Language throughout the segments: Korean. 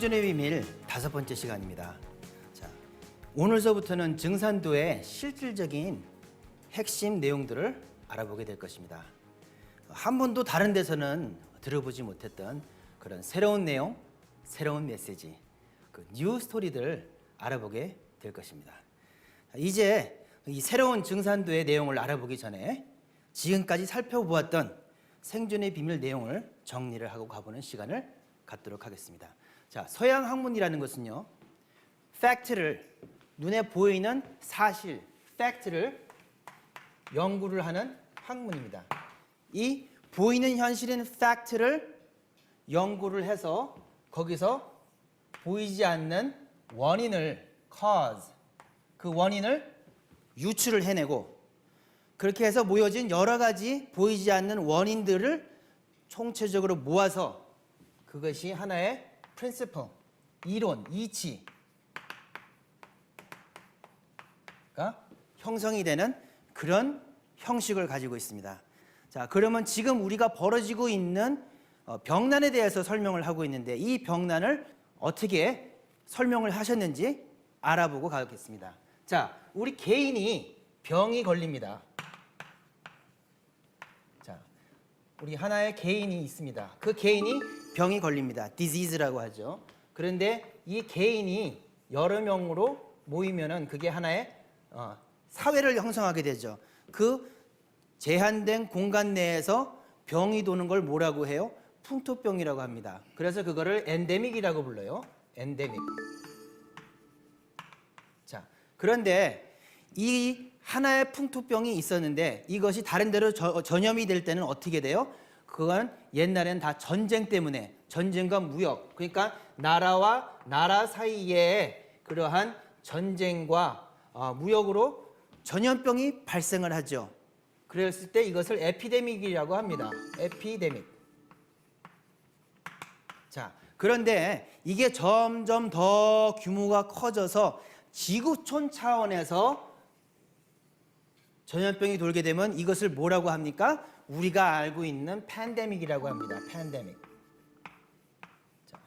생존의 비밀 5번째 시간입니다. 자, 오늘서부터는 증산도의 실질적인 핵심 내용들을 알아보게 될 것입니다. 한 번도 다른 데서는 들어보지 못했던 그런 새로운 내용, 새로운 메시지, 그 뉴 스토리들을 알아보게 될 것입니다. 이제 이 새로운 증산도의 내용을 알아보기 전에 지금까지 살펴보았던 생존의 비밀 내용을 정리를 하고 가보는 시간을 갖도록 하겠습니다. 자, 서양 학문이라는 것은요, 팩트를, 눈에 보이는 사실, 팩트를 연구를 하는 학문입니다. 이 보이는 현실인 팩트를 연구를 해서 거기서 보이지 않는 원인을, cause, 그 원인을 유추를 해내고, 그렇게 해서 모여진 여러 가지 보이지 않는 원인들을 총체적으로 모아서 그것이 하나의 principle, 이론, 이치가 형성이 되는 그런 형식을 가지고 있습니다. 자, 그러면 지금 우리가 벌어지고 있는 병난에 대해서 설명을 하고 있는데, 이 병난을 어떻게 설명을 하셨는지 알아보고 가겠습니다. 자, 우리 개인이 병이 걸립니다. 자, 우리 하나의 개인이 있습니다. 그 개인이 병이 걸립니다. disease라고 하죠. 그런데 이 개인이 여러 명으로 모이면은 그게 하나의 사회를 형성하게 되죠. 그 제한된 공간 내에서 병이 도는 걸 뭐라고 해요? 풍토병이라고 합니다. 그래서 그거를 엔데믹이라고 불러요. 엔데믹. 자, 그런데 이 하나의 풍토병이 있었는데 이것이 다른 데로 전염이 될 때는 어떻게 돼요? 그건 옛날엔 다 전쟁 때문에, 전쟁과 무역, 그러니까 나라와 나라 사이에 그러한 전쟁과 무역으로 전염병이 발생을 하죠. 그랬을 때 이것을 에피데믹이라고 합니다. 에피데믹. 자, 그런데 이게 점점 더 규모가 커져서 지구촌 차원에서 전염병이 돌게 되면 이것을 뭐라고 합니까? 우리가 알고 있는 팬데믹이라고 합니다. 팬데믹. 자,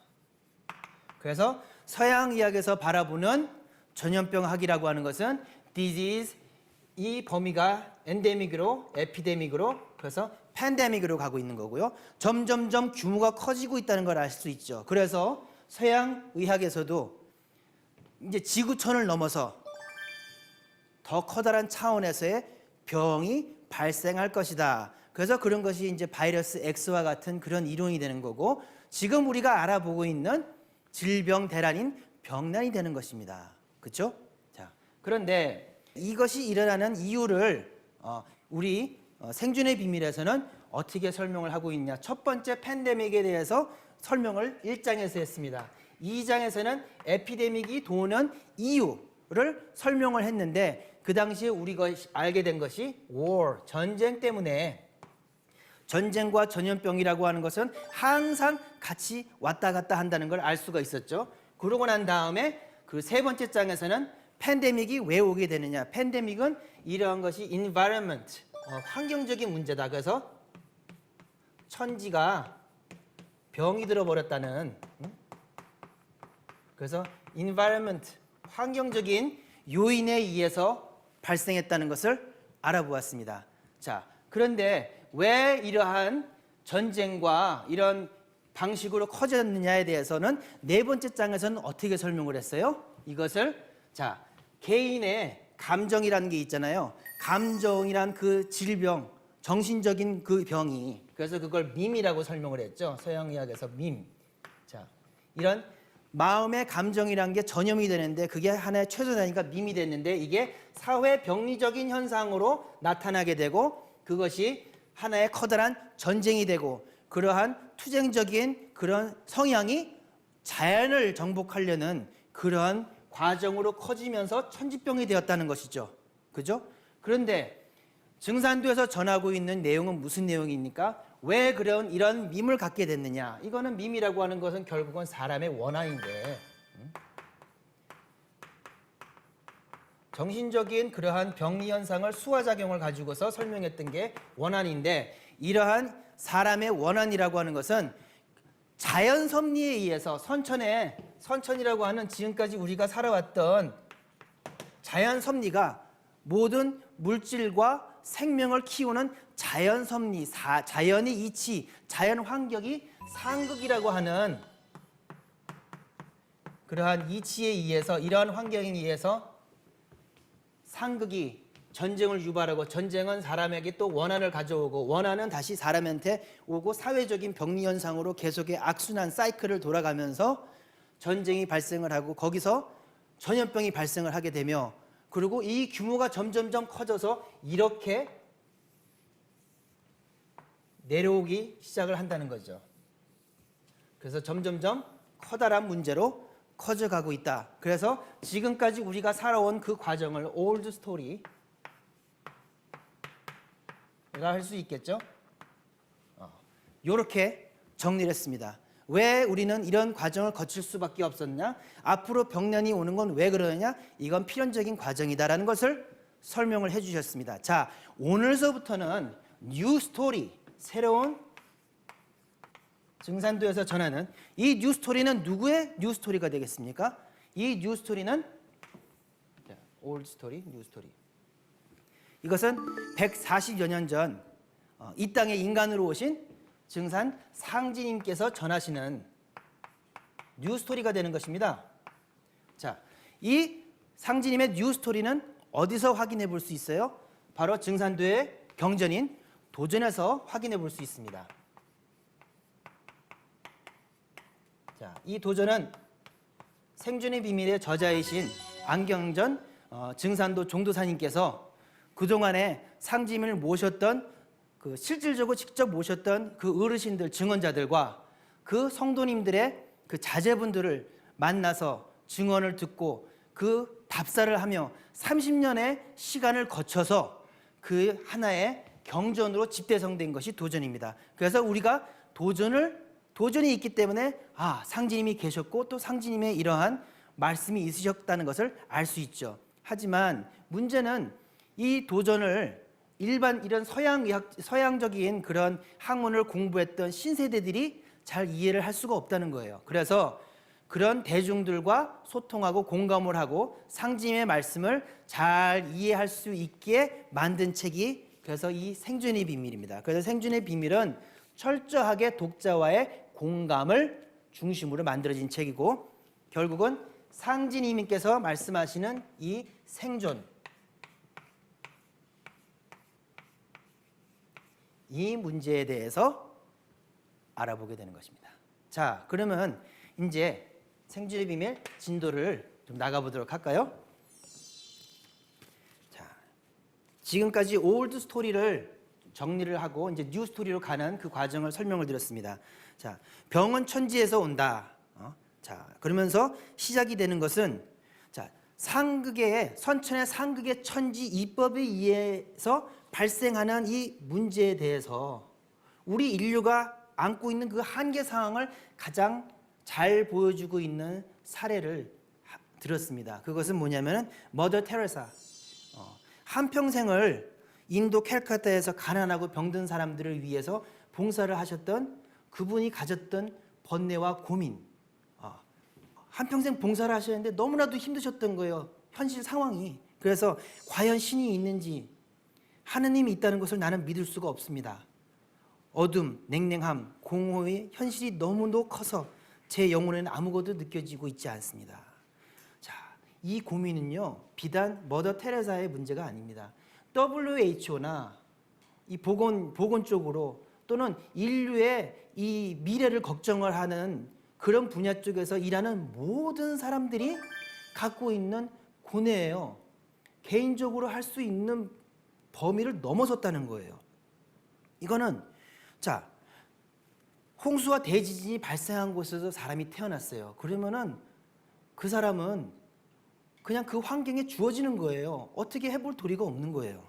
그래서 서양 의학에서 바라보는 전염병 학이라고 하는 것은 disease, 이 범위가 엔데믹으로, 에피데믹으로, 그래서 팬데믹으로 가고 있는 거고요. 점점점 규모가 커지고 있다는 걸 알 수 있죠. 그래서 서양 의학에서도 이제 지구촌을 넘어서 더 커다란 차원에서의 병이 발생할 것이다. 그래서 그런 것이 이제 바이러스 X와 같은 그런 이론이 되는 거고, 지금 우리가 알아보고 있는 질병 대란인 병난이 되는 것입니다. 그렇죠? 자, 그런데 이것이 일어나는 이유를 우리 생존의 비밀에서는 어떻게 설명을 하고 있냐? 첫 번째 팬데믹에 대해서 설명을 1장에서 했습니다. 2장에서는 에피데믹이 도는 이유를 설명을 했는데, 그 당시에 우리가 알게 된 것이 war, 전쟁 때문에, 전쟁과 전염병이라고 하는 것은 항상 같이 왔다 갔다 한다는 걸 알 수가 있었죠. 그러고 난 다음에 그 세 번째 장에서는 팬데믹이 왜 오게 되느냐. 팬데믹은 이러한 것이 environment, 환경적인 문제다. 그래서 천지가 병이 들어버렸다는, 그래서 environment, 환경적인 요인에 의해서 발생했다는 것을 알아보았습니다. 자, 그런데 왜 이러한 전쟁과 이런 방식으로 커졌느냐에 대해서는 네 번째 장에서는 어떻게 설명을 했어요? 이것을, 자, 개인의 감정이라는 게 있잖아요. 감정이란 그 질병, 정신적인 그 병이, 그래서 그걸 밈이라고 설명을 했죠. 서양의학에서 밈. 자, 이런 마음의 감정이란 게 전염이 되는데 그게 하나의 최소단위가 밈이 됐는데, 이게 사회 병리적인 현상으로 나타나게 되고 그것이 하나의 커다란 전쟁이 되고, 그러한 투쟁적인 그런 성향이 자연을 정복하려는 그런 과정으로 커지면서 천지병이 되었다는 것이죠. 그죠? 그런데 증산도에서 전하고 있는 내용은 무슨 내용입니까? 왜 이런 밈을 갖게 됐느냐? 이거는 밈이라고 하는 것은 결국은 사람의 원한인데, 정신적인 그러한 병리 현상을 수화작용을 가지고서 설명했던 게 원한인데, 이러한 사람의 원한이라고 하는 것은 자연 섭리에 의해서 선천에 선천이라고 하는 지금까지 우리가 살아왔던 자연 섭리가 모든 물질과 생명을 키우는 자연 섭리, 자연의 이치, 자연 환경이 상극이라고 하는 그러한 이치에 의해서, 이러한 환경에 의해서 상극이 전쟁을 유발하고, 전쟁은 사람에게 또 원한을 가져오고, 원한은 다시 사람한테 오고, 사회적인 병리 현상으로 계속의 악순환 사이클을 돌아가면서 전쟁이 발생을 하고, 거기서 전염병이 발생을 하게 되며, 그리고 이 규모가 점점점 커져서 이렇게 내려오기 시작을 한다는 거죠. 그래서 점점점 커다란 문제로 커져가고 있다. 그래서 지금까지 우리가 살아온 그 과정을 올드 스토리가 할 수 있겠죠. 이렇게 정리를 했습니다. 왜 우리는 이런 과정을 거칠 수밖에 없었냐? 앞으로 병난이 오는 건 왜 그러느냐? 이건 필연적인 과정이다라는 것을 설명을 해주셨습니다. 자, 오늘서부터는 뉴 스토리, 새로운 증산도에서 전하는 이 뉴 스토리는 누구의 뉴 스토리가 되겠습니까? 이 뉴 스토리는 올드 스토리, 뉴 스토리. 이것은 140여 년 전 이 땅에 인간으로 오신 증산 상지님께서 전하시는 뉴 스토리가 되는 것입니다. 자, 이 상지님의 뉴 스토리는 어디서 확인해 볼 수 있어요? 바로 증산도의 경전인 도전에서 확인해 볼 수 있습니다. 자, 이 도전은 생존의 비밀의 저자이신 안경전 증산도 종도사님께서 그동안에 상지님을 모셨던 그 실질적으로 직접 모셨던 그 어르신들, 증언자들과 그 성도님들의 그 자제분들을 만나서 증언을 듣고 그 답사를 하며 30년의 시간을 거쳐서 그 하나의 경전으로 집대성된 것이 도전입니다. 그래서 우리가 도전이 있기 때문에 상지님이 계셨고 또 상지님의 이러한 말씀이 있으셨다는 것을 알 수 있죠. 하지만 문제는 이 도전을 이런 서양적인 그런 학문을 공부했던 신세대들이 잘 이해를 할 수가 없다는 거예요. 그래서 그런 대중들과 소통하고 공감을 하고 상지님의 말씀을 잘 이해할 수 있게 만든 책이 그래서 이 생존의 비밀입니다. 그래서 생존의 비밀은 철저하게 독자와의 공감을 중심으로 만들어진 책이고, 결국은 상지님께서 말씀하시는 이 생존, 이 문제에 대해서 알아보게 되는 것입니다. 자, 그러면 이제 생존의 비밀 진도를 좀 나가보도록 할까요? 자, 지금까지 올드 스토리를 정리를 하고 이제 뉴 스토리로 가는 그 과정을 설명을 드렸습니다. 자, 병은 천지에서 온다. 자, 그러면서 시작이 되는 것은 자, 선천의 상극의 천지 이법에 의해서 발생하는 이 문제에 대해서 우리 인류가 안고 있는 그 한계 상황을 가장 잘 보여주고 있는 사례를 들었습니다. 그것은 뭐냐면은 머더 테레사. 한평생을 인도 캘커타에서 가난하고 병든 사람들을 위해서 봉사를 하셨던 그분이 가졌던 번뇌와 고민. 한평생 봉사를 하셨는데 너무나도 힘드셨던 거예요. 현실 상황이. 그래서 과연 신이 있는지, 하느님이 있다는 것을 나는 믿을 수가 없습니다. 어둠, 냉랭함, 공허의 현실이 너무도 커서 제 영혼에는 아무것도 느껴지고 있지 않습니다. 자, 이 고민은요, 비단 머더 테레사의 문제가 아닙니다. WHO나 이 보건 쪽으로 또는 인류의 이 미래를 걱정을 하는 그런 분야 쪽에서 일하는 모든 사람들이 갖고 있는 고뇌예요. 개인적으로 할 수 있는 범위를 넘어섰다는 거예요. 이거는 자, 홍수와 대지진이 발생한 곳에서 사람이 태어났어요. 그러면은 그 사람은 그냥 그 환경에 주어지는 거예요. 어떻게 해볼 도리가 없는 거예요.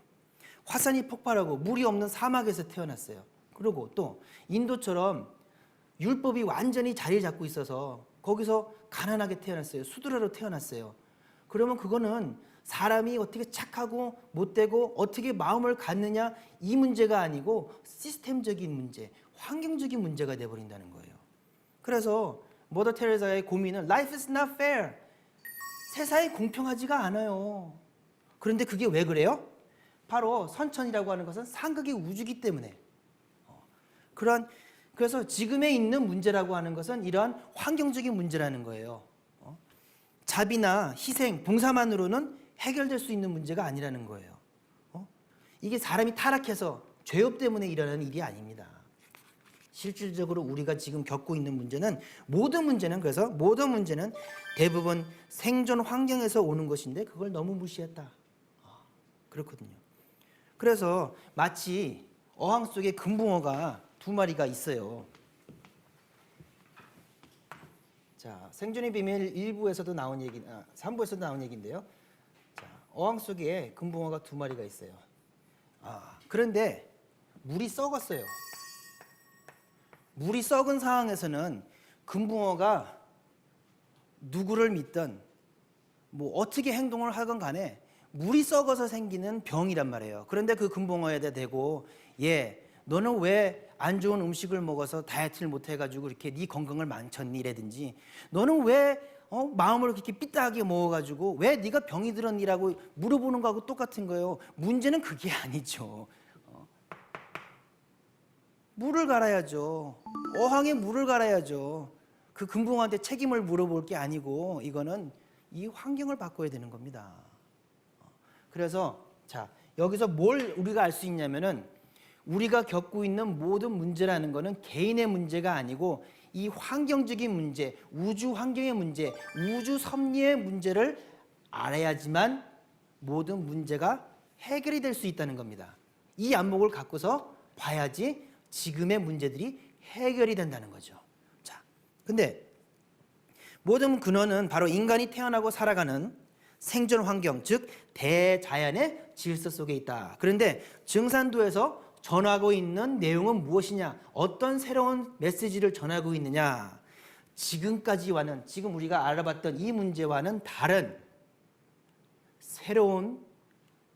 화산이 폭발하고 물이 없는 사막에서 태어났어요. 그리고 또 인도처럼 율법이 완전히 자리를 잡고 있어서 거기서 가난하게 태어났어요. 수두라로 태어났어요. 그러면 그거는 사람이 어떻게 착하고 못되고 어떻게 마음을 갖느냐 이 문제가 아니고 시스템적인 문제, 환경적인 문제가 돼버린다는 거예요. 그래서 머더 테레사의 고민은 Life is not fair. 세상이 공평하지가 않아요. 그런데 그게 왜 그래요? 바로 선천이라고 하는 것은 상극의 우주기 때문에. 그래서 지금에 있는 문제라고 하는 것은 이러한 환경적인 문제라는 거예요. 자비나 희생, 봉사만으로는 해결될 수 있는 문제가 아니라는 거예요. 이게 사람이 타락해서 죄업 때문에 일어나는 일이 아닙니다. 실질적으로 우리가 지금 겪고 있는 문제는 모든 문제는 대부분 생존 환경에서 오는 것인데 그걸 너무 무시했다. 그렇거든요. 그래서 마치 어항 속에 금붕어가 2마리가 있어요. 자, 생존의 비밀 1부에서도 나온 3부에서도 나온 얘기인데요. 자, 어항 속에 금붕어가 2마리가 있어요. 그런데 물이 썩었어요. 물이 썩은 상황에서는 금붕어가 누구를 믿든 뭐 어떻게 행동을 하건 간에 물이 썩어서 생기는 병이란 말이에요. 그런데 그 금붕어에다 대고 너는 왜 안 좋은 음식을 먹어서 다이어트를 못 해가지고 이렇게 네 건강을 망쳤니? 이라든지 너는 왜 마음을 그렇게 삐딱하게 먹어가지고 왜 네가 병이 들었니라고 물어보는 거하고 똑같은 거예요. 문제는 그게 아니죠. 물을 갈아야죠. 어항에 물을 갈아야죠. 그 금붕어한테 책임을 물어볼 게 아니고 이거는 이 환경을 바꿔야 되는 겁니다. 그래서 자, 여기서 뭘 우리가 알 수 있냐면은 우리가 겪고 있는 모든 문제라는 거는 개인의 문제가 아니고 이 환경적인 문제, 우주 환경의 문제, 우주 섭리의 문제를 알아야지만 모든 문제가 해결이 될 수 있다는 겁니다. 이 안목을 갖고서 봐야지 지금의 문제들이 해결이 된다는 거죠. 자, 근데 모든 근원은 바로 인간이 태어나고 살아가는 생존 환경, 즉 대자연의 질서 속에 있다. 그런데 증산도에서 전하고 있는 내용은 무엇이냐? 어떤 새로운 메시지를 전하고 있느냐? 지금까지와는, 지금 우리가 알아봤던 이 문제와는 다른 새로운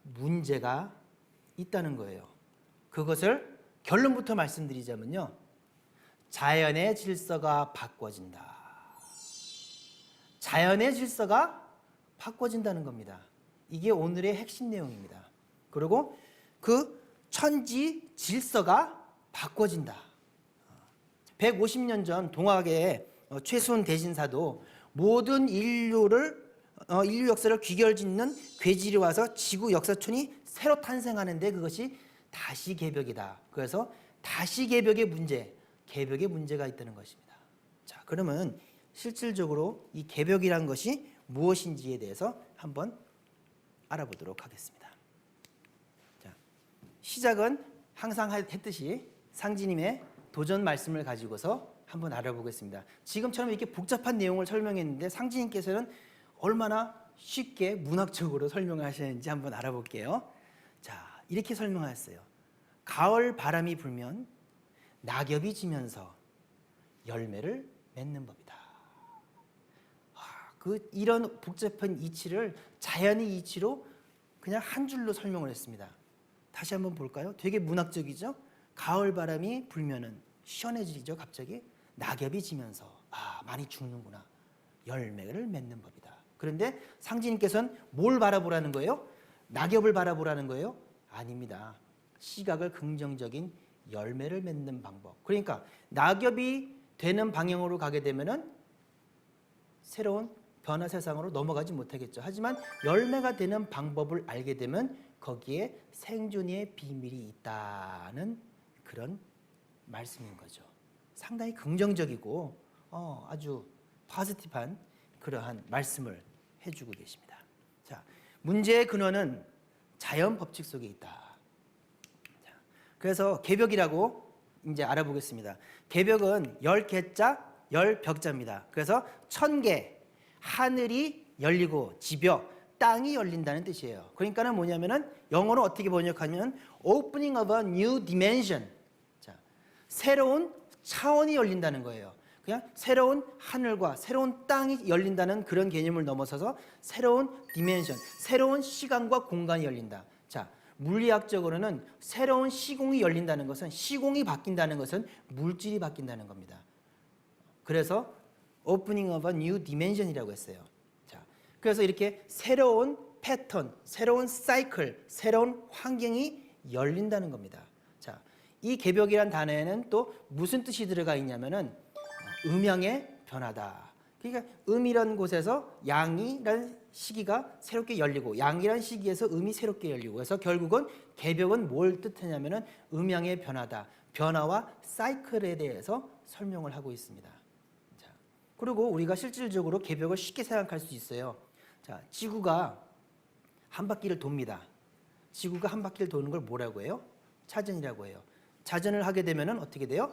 문제가 있다는 거예요. 그것을 결론부터 말씀드리자면요. 자연의 질서가 바꿔진다. 자연의 질서가 바꿔진다는 겁니다. 이게 오늘의 핵심 내용입니다. 그리고 그 천지 질서가 바꿔진다. 150년 전 동학의 최순 대신사도 모든 인류 역사를 귀결짓는 괴질이 와서 지구 역사촌이 새로 탄생하는데 그것이 다시 개벽이다. 그래서 다시 개벽의 문제가 있다는 것입니다. 자, 그러면 실질적으로 이 개벽이란 것이 무엇인지에 대해서 한번 알아보도록 하겠습니다. 자, 시작은 항상 했듯이 상지님의 도전 말씀을 가지고서 한번 알아보겠습니다. 지금처럼 이렇게 복잡한 내용을 설명했는데 상지님께서는 얼마나 쉽게 문학적으로 설명을 하시는지 한번 알아볼게요. 자, 이렇게 설명하셨어요. 가을 바람이 불면 낙엽이 지면서 열매를 맺는 법이다. 이런 복잡한 이치를 자연의 이치로 그냥 한 줄로 설명을 했습니다. 다시 한번 볼까요? 되게 문학적이죠? 가을 바람이 불면은 시원해지죠, 갑자기. 낙엽이 지면서 많이 죽는구나. 열매를 맺는 법이다. 그런데 상지님께서는 뭘 바라보라는 거예요? 낙엽을 바라보라는 거예요? 아닙니다. 시각을 긍정적인 열매를 맺는 방법. 그러니까 낙엽이 되는 방향으로 가게 되면은 새로운 변화 세상으로 넘어가지 못하겠죠. 하지만 열매가 되는 방법을 알게 되면 거기에 생존의 비밀이 있다는 그런 말씀인 거죠. 상당히 긍정적이고 아주 포지티브한 그러한 말씀을 해주고 계십니다. 자, 문제의 근원은 자연 법칙 속에 있다. 자, 그래서 개벽이라고 이제 알아보겠습니다. 개벽은 10개자 10벽자입니다. 그래서 1000개 하늘이 열리고 지벽 땅이 열린다는 뜻이에요. 그러니까는 뭐냐면은 영어로 어떻게 번역하면 opening of a new dimension. 자, 새로운 차원이 열린다는 거예요. 그냥 새로운 하늘과 새로운 땅이 열린다는 그런 개념을 넘어서서 새로운 디멘션, 새로운 시간과 공간이 열린다. 자, 물리학적으로는 새로운 시공이 열린다는 것은, 시공이 바뀐다는 것은 물질이 바뀐다는 겁니다. 그래서 opening of a new dimension이라고 했어요. 자, 그래서 이렇게 새로운 패턴, 새로운 사이클, 새로운 환경이 열린다는 겁니다. 자, 이 개벽이란 단어에는 또 무슨 뜻이 들어가 있냐면은 음양의 변화다. 그러니까 음이라는 곳에서 양이라는 시기가 새롭게 열리고 양이라는 시기에서 음이 새롭게 열리고 그래서 결국은 개벽은 뭘 뜻하냐면은 음양의 변화다. 변화와 사이클에 대해서 설명을 하고 있습니다. 자, 그리고 우리가 실질적으로 개벽을 쉽게 생각할 수 있어요. 자, 지구가 한 바퀴를 돕니다. 지구가 한 바퀴를 도는 걸 뭐라고 해요? 차전이라고 해요. 차전을 하게 되면은 어떻게 돼요?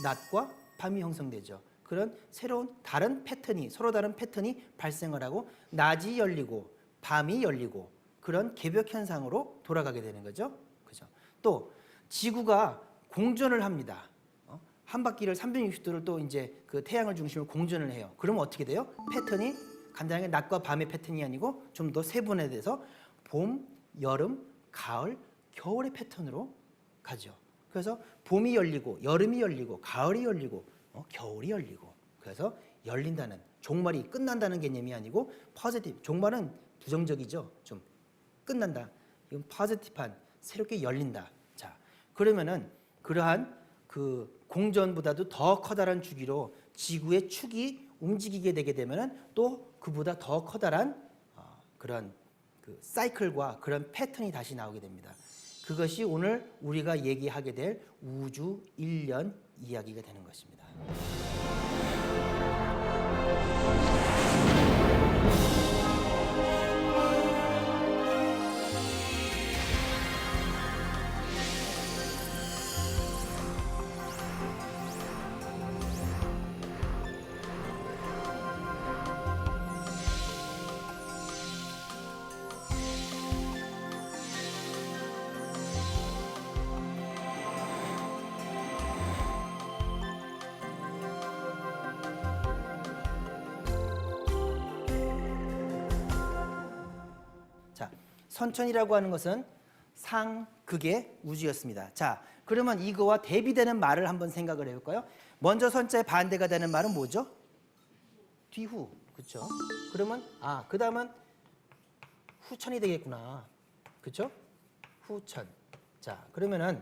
낮과 밤이 형성되죠. 그런 새로운 다른 패턴이 서로 다른 패턴이 발생을 하고 낮이 열리고 밤이 열리고 그런 개벽 현상으로 돌아가게 되는 거죠. 그죠? 또 지구가 공전을 합니다. 한 바퀴를 360도를 또 이제 그 태양을 중심으로 공전을 해요. 그러면 어떻게 돼요? 패턴이 간단하게 낮과 밤의 패턴이 아니고 좀 더 세분화돼서 봄, 여름, 가을, 겨울의 패턴으로 가죠. 그래서 봄이 열리고 여름이 열리고 가을이 열리고 겨울이 열리고 그래서 열린다는 종말이 끝난다는 개념이 아니고 포지티브 종말은 부정적이죠. 좀 끝난다. 이건 포지티브한 새롭게 열린다. 자, 그러면은 그러한 그 공전보다도 더 커다란 주기로 지구의 축이 움직이게 되게 되면은 또 그보다 더 커다란 그런 그 사이클과 그런 패턴이 다시 나오게 됩니다. 그것이 오늘 우리가 얘기하게 될 우주 1년 이야기가 되는 것입니다. 자, 선천이라고 하는 것은 상극의 우주였습니다. 자, 그러면 이거와 대비되는 말을 한번 생각을 해볼까요? 먼저 선자의 반대가 되는 말은 뭐죠? 뒤후, 그렇죠? 그러면 그 다음은 후천이 되겠구나, 그렇죠? 후천. 자, 그러면은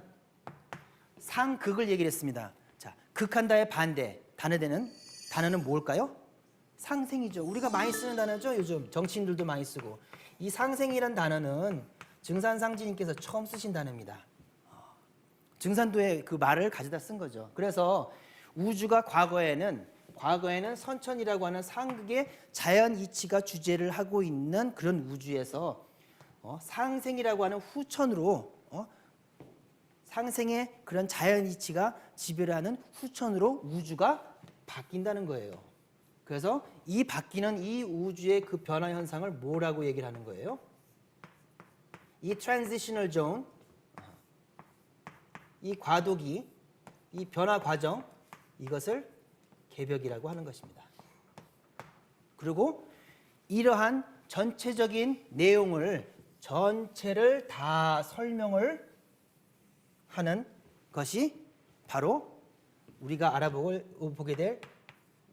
상극을 얘기를 했습니다. 자, 극한다의 반대 단어는 뭘까요? 상생이죠. 우리가 많이 쓰는 단어죠. 요즘 정치인들도 많이 쓰고. 이 상생이란 단어는 증산상지님께서 처음 쓰신 단어입니다. 증산도의 그 말을 가져다 쓴 거죠. 그래서 우주가 과거에는 선천이라고 하는 상극의 자연 이치가 주제를 하고 있는 그런 우주에서 상생이라고 하는 후천으로 상생의 그런 자연 이치가 지배를 하는 후천으로 우주가 바뀐다는 거예요. 그래서 이 바뀌는 이 우주의 그 변화 현상을 뭐라고 얘기를 하는 거예요? 이 transitional zone, 이 과도기, 이 변화 과정, 이것을 개벽이라고 하는 것입니다. 그리고 이러한 전체적인 내용을 전체를 다 설명을 하는 것이 바로 우리가 알아보게 될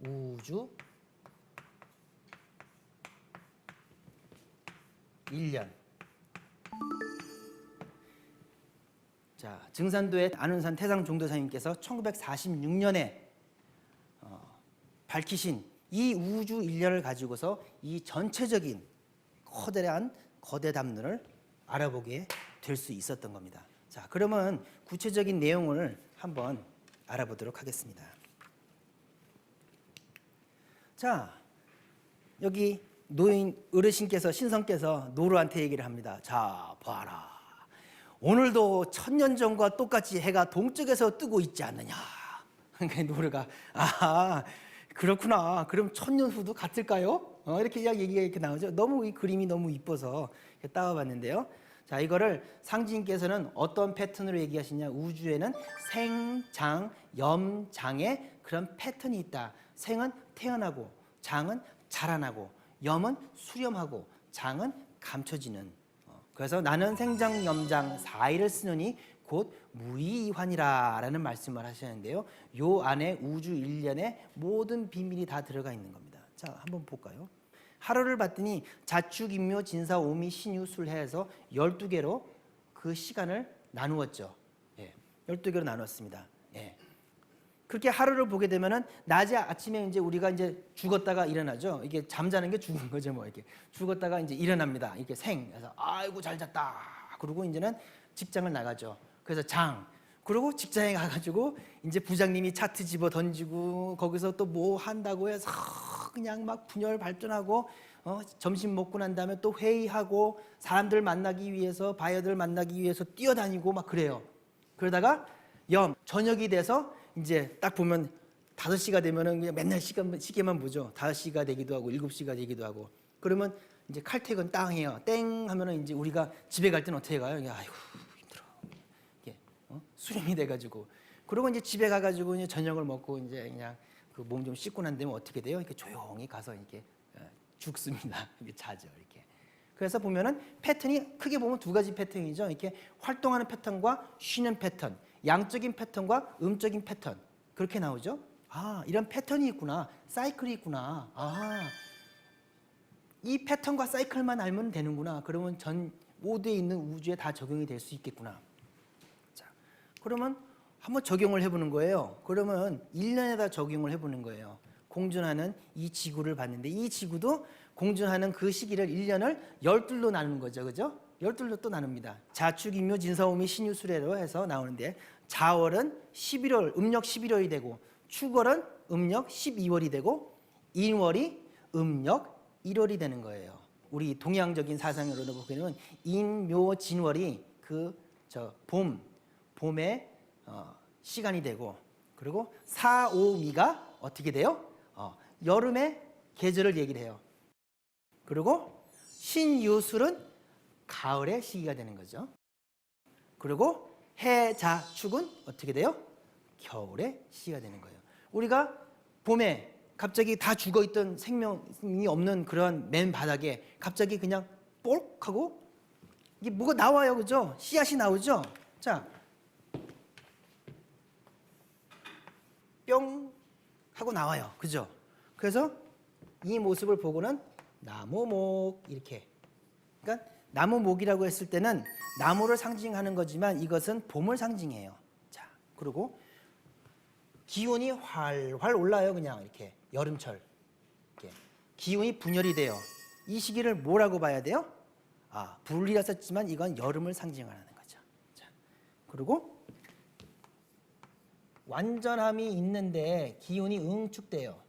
우주 1년. 자, 증산도의 안운산 태상종도사님께서 1946년에 밝히신 이 우주 1년을 가지고서 이 전체적인 거대한 거대 담론을 알아보게 될 수 있었던 겁니다. 자, 그러면 구체적인 내용을 한번 알아보도록 하겠습니다. 자, 여기 어르신께서 신성께서 노루한테 얘기를 합니다. 자, 봐라. 오늘도 1000년 전과 똑같이 해가 동쪽에서 뜨고 있지 않느냐. 그러니까 노루가 그렇구나. 그럼 1000년 후도 같을까요? 이렇게 얘기가 이렇게 나오죠. 너무 이 그림이 너무 이뻐서 따와봤는데요. 자, 이거를 상지님께서는 어떤 패턴으로 얘기하시냐? 우주에는 생, 장, 염, 장의 그런 패턴이 있다. 생은 태어나고, 장은 자라나고, 염은 수렴하고, 장은 감춰지는. 그래서 나는 생장, 염장, 사이를 쓰느니 곧 무의이환이라라는 말씀을 하시는데요. 요 안에 우주 일련의 모든 비밀이 다 들어가 있는 겁니다. 자, 한번 볼까요? 하루를 봤더니 자축, 인묘, 진사, 오미, 신유, 술해에서 12개로 그 시간을 나누었죠. 예, 12개로 나눴습니다. 예. 그렇게 하루를 보게 되면은 낮에 아침에 이제 우리가 이제 죽었다가 일어나죠. 이게 잠자는 게 죽은 거죠, 뭐 이렇게 죽었다가 이제 일어납니다. 이렇게 그래서 아이고 잘 잤다. 그러고 이제는 직장을 나가죠. 그래서 장. 그리고 직장에 가가지고 이제 부장님이 차트 집어 던지고 거기서 또 뭐 한다고 해서 그냥 막 분열 발전하고 점심 먹고 난 다음에 또 회의하고 사람들 만나기 위해서 바이어들 만나기 위해서 뛰어다니고 막 그래요. 그러다가 저녁이 돼서 이제 딱 보면 5시가 되면은 그냥 맨날 시계만 보죠. 5시가 되기도 하고 7시가 되기도 하고. 그러면 이제 칼퇴근 땅 해요. 땡 하면은 이제 우리가 집에 갈 때는 어떻게 가요? 아이고 힘들어. 이게 수렴이 돼가지고. 그리고 이제 집에 가가지고 이제 저녁을 먹고 이제 그냥 그 몸 좀 씻고 난 다음에 어떻게 돼요? 이렇게 조용히 가서 이렇게 죽습니다. 이렇게 자죠. 이렇게. 그래서 보면은 패턴이 크게 보면 2가지 패턴이죠. 이렇게 활동하는 패턴과 쉬는 패턴. 양적인 패턴과 음적인 패턴 그렇게 나오죠. 아, 이런 패턴이 있구나. 사이클이 있구나. 아, 이 패턴과 사이클만 알면 되는구나. 그러면 전 모두에 있는 우주에 다 적용이 될 수 있겠구나. 자, 그러면 한번 적용을 해보는 거예요. 그러면 1년에다 적용을 해보는 거예요. 공전하는 이 지구를 봤는데 이 지구도 공전하는 그 시기를 1년을 12로 나누는 거죠. 그죠? 12로 또 나눕니다. 자축, 인묘, 진사오미, 신유, 수레로 해서 나오는데 자월은 11월, 음력 11월이 되고 축월은 음력 12월이 되고 인월이 음력 1월이 되는 거예요. 우리 동양적인 사상으로 보기에는 인묘, 진월이 봄의 시간이 되고 그리고 사오미가 어떻게 돼요? 여름의 계절을 얘기를 해요. 그리고 신유술은 가을의 시기가 되는 거죠. 그리고 해자축은 어떻게 돼요? 겨울의 시기가 되는 거예요. 우리가 봄에 갑자기 다 죽어있던 생명이 없는 그런 맨 바닥에 갑자기 그냥 뽁 하고 이게 뭐가 나와요. 그죠? 씨앗이 나오죠? 자, 뿅 하고 나와요. 그죠? 그래서 이 모습을 보고는 나무목 이렇게. 그러니까 나무목이라고 했을 때는 나무를 상징하는 거지만 이것은 봄을 상징해요. 자, 그리고 기온이 활활 올라요. 그냥 이렇게 여름철. 이렇게. 기온이 분열이 돼요. 이 시기를 뭐라고 봐야 돼요? 아, 불이라 썼지만 이건 여름을 상징하는 거죠. 자, 그리고 완전함이 있는데 기온이 응축돼요.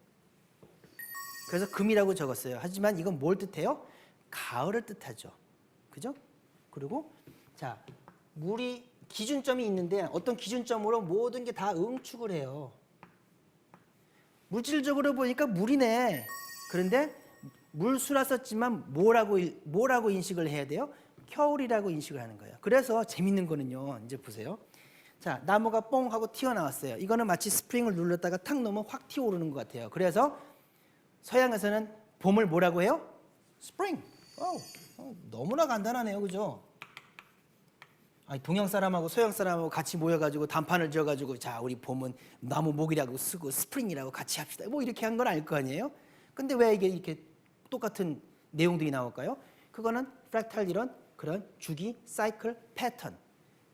그래서 금이라고 적었어요. 하지만 이건 뭘 뜻해요? 가을을 뜻하죠. 그죠? 그리고 자, 물이 기준점이 있는데 어떤 기준점으로 모든 게 다 응축을 해요. 물질적으로 보니까 물이네. 그런데 물수라 썼지만 뭐라고 인식을 해야 돼요? 겨울이라고 인식을 하는 거예요. 그래서 재밌는 거는요. 이제 보세요. 자, 나무가 뽕 하고 튀어나왔어요. 이거는 마치 스프링을 눌렀다가 탁 놓으면 확 튀어오르는 것 같아요. 그래서 서양에서는 봄을 뭐라고 해요? 스프링. 너무나 간단하네요. 그죠? 아니, 동양 사람하고 서양 사람하고 같이 모여가지고 단판을 지어가지고 자, 우리 봄은 나무 목이라고 쓰고 스프링이라고 같이 합시다. 뭐 이렇게 한 건 알 거 아니에요? 근데 왜 이게 이렇게 똑같은 내용들이 나올까요? 그거는 프랙탈 이론, 그런 주기, 사이클, 패턴.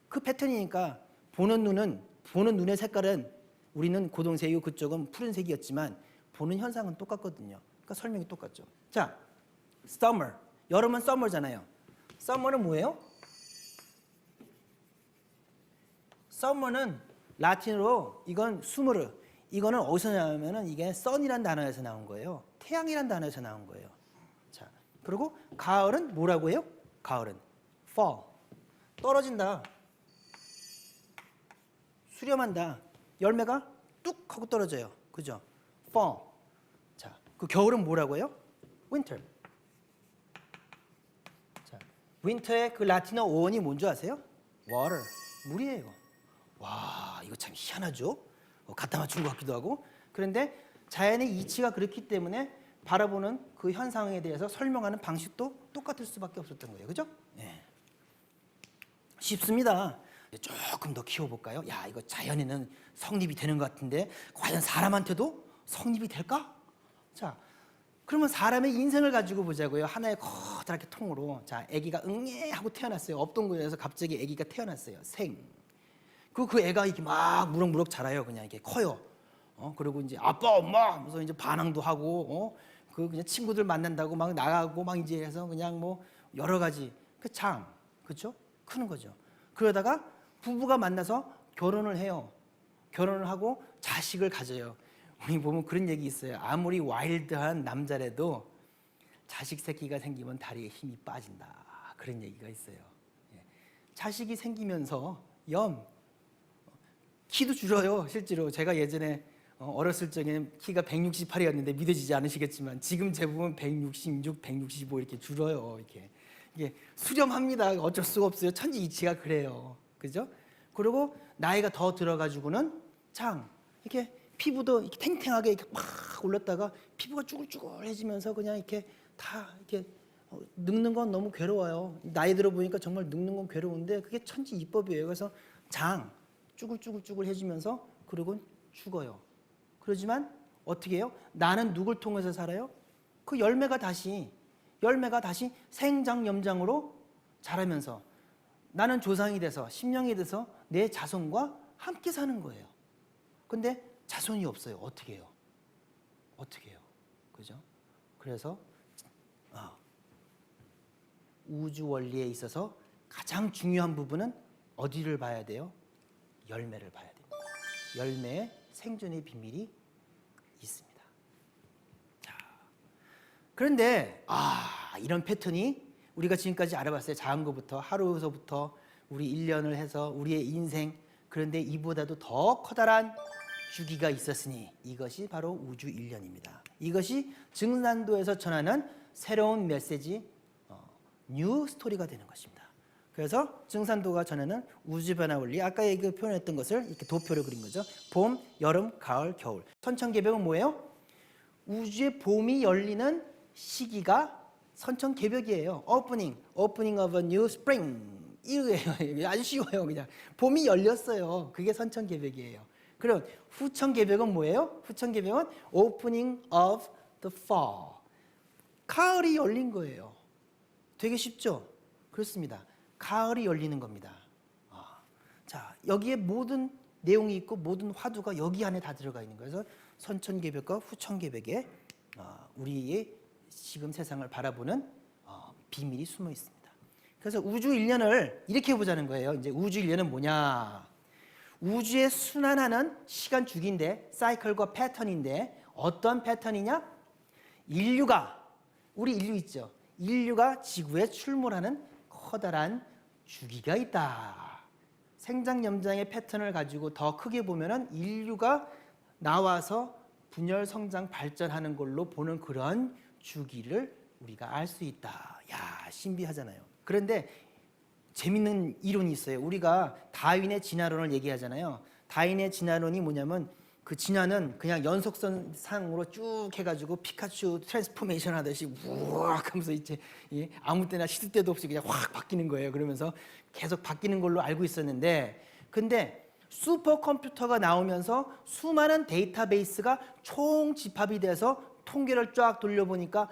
그 패턴이니까 보는 눈의 색깔은 우리는 고동색이고 그쪽은 푸른색이었지만 보는 현상은 똑같거든요. 그러니까 설명이 똑같죠. 자, summer. 여름은 summer잖아요. summer는 뭐예요? summer는 라틴어로 이건 수무르. 이거는 어디서 나오면은 이게 sun이란 단어에서 나온 거예요. 태양이란 단어에서 나온 거예요. 자, 그리고 가을은 뭐라고 해요? 가을은 fall. 떨어진다. 수렴한다. 열매가 뚝 하고 떨어져요. 그죠? fall. 자, 그 겨울은 뭐라고 해요? winter. 자, winter의 그 라틴어 어원이 뭔지 아세요? water. 물이에요. 와, 이거 참 희한하죠? 갖다 맞춘 것 같기도 하고. 그런데 자연의 이치가 그렇기 때문에 바라보는 그 현상에 대해서 설명하는 방식도 똑같을 수밖에 없었던 거예요. 그죠? 네. 쉽습니다. 조금 더 키워볼까요? 야, 이거 자연에는 성립이 되는 것 같은데 과연 사람한테도 성립이 될까? 자, 그러면 사람의 인생을 가지고 보자고요. 하나의 커다랗게 통으로. 자, 아기가 응애 하고 태어났어요. 없던 곳에서 갑자기 아기가 태어났어요. 그 애가 이렇게 막 무럭무럭 자라요. 그냥 이렇게 커요. 그리고 이제 아빠, 엄마 하면서 이제 반항도 하고, 그냥 친구들 만난다고 막 나가고 막 이제 해서 그냥 뭐 여러 가지 그렇죠? 크는 거죠. 그러다가 부부가 만나서 결혼을 해요. 결혼을 하고 자식을 가져요. 우리 보면 그런 얘기 있어요. 아무리 와일드한 남자라도 자식 새끼가 생기면 다리에 힘이 빠진다. 그런 얘기가 있어요. 자식이 생기면서 키도 줄어요. 실제로 제가 예전에 어렸을 적에는 키가 168이었는데 믿어지지 않으시겠지만 지금 재보면 166, 165 이렇게 줄어요. 이게 수렴합니다. 어쩔 수가 없어요. 천지이치가 그래요. 그죠? 그리고 나이가 더 들어가지고는 이렇게 피부도 이렇게 탱탱하게 이렇게 막 올랐다가 피부가 쭈글쭈글해지면서 그냥 이렇게 다 이렇게 늙는 건 너무 괴로워요. 나이 들어 보니까 정말 늙는 건 괴로운데 그게 천지이법이에요. 그래서 쭈글쭈글해지면서 그리고 죽어요. 그러지만 어떻게 해요? 나는 누굴 통해서 살아요? 그 열매가 다시 생장염장으로 자라면서 나는 조상이 돼서 심령이 돼서 내 자손과 함께 사는 거예요. 근데 자손이 없어요. 어떻게 해요? 그죠? 그래서 우주 원리에 있어서 가장 중요한 부분은 어디를 봐야 돼요? 열매를 봐야 됩니다. 열매에 생존의 비밀이 있습니다. 자, 그런데 이런 패턴이 우리가 지금까지 알아봤어요. 작은 것부터 하루에서부터 우리 1년을 해서 우리의 인생, 그런데 이보다도 더 커다란 주기가 있었으니 이것이 바로 우주 1년입니다. 이것이 증산도에서 전하는 새로운 메시지, 뉴 스토리가 되는 것입니다. 그래서 증산도가 전하는 우주 변화 원리, 아까 표현했던 것을 이렇게 도표를 그린 거죠. 봄, 여름, 가을, 겨울. 선천개벽은 뭐예요? 우주의 봄이 열리는 시기가 선천개벽이에요. opening of a new spring. 이거예요. 아주 쉬워요. 그냥 봄이 열렸어요. 그게 선천개벽이에요. 그럼 후천개벽은 뭐예요? 후천개벽은 opening of the fall. 가을이 열린 거예요. 되게 쉽죠? 그렇습니다. 가을이 열리는 겁니다. 자, 여기에 모든 내용이 있고 모든 화두가 여기 안에 다 들어가 있는 거예요. 그래서 선천개벽과 후천개벽에 우리의 지금 세상을 바라보는 비밀이 숨어 있습니다. 그래서 우주 1년을 이렇게 보자는 거예요. 이제 우주 1년은 뭐냐? 우주의 순환하는 시간 주기인데, 사이클과 패턴인데, 어떤 패턴이냐? 우리 인류 있죠? 인류가 지구에 출몰하는 커다란 주기가 있다. 생장염장의 패턴을 가지고 더 크게 보면은 인류가 나와서 분열, 성장, 발전하는 걸로 보는 그런 주기를 우리가 알 수 있다. 야, 신비하잖아요. 그런데 재밌는 이론이 있어요. 우리가 다윈의 진화론을 얘기하잖아요. 다윈의 진화론이 뭐냐면 그 진화는 그냥 연속선상으로 쭉 해가지고 피카츄 트랜스포메이션 하듯이 우악 하면서 이제 아무 때나 시도 때도 없이 그냥 확 바뀌는 거예요. 그러면서 계속 바뀌는 걸로 알고 있었는데, 근데 슈퍼컴퓨터가 나오면서 수많은 데이터베이스가 총 집합이 돼서 통계를 쫙 돌려보니까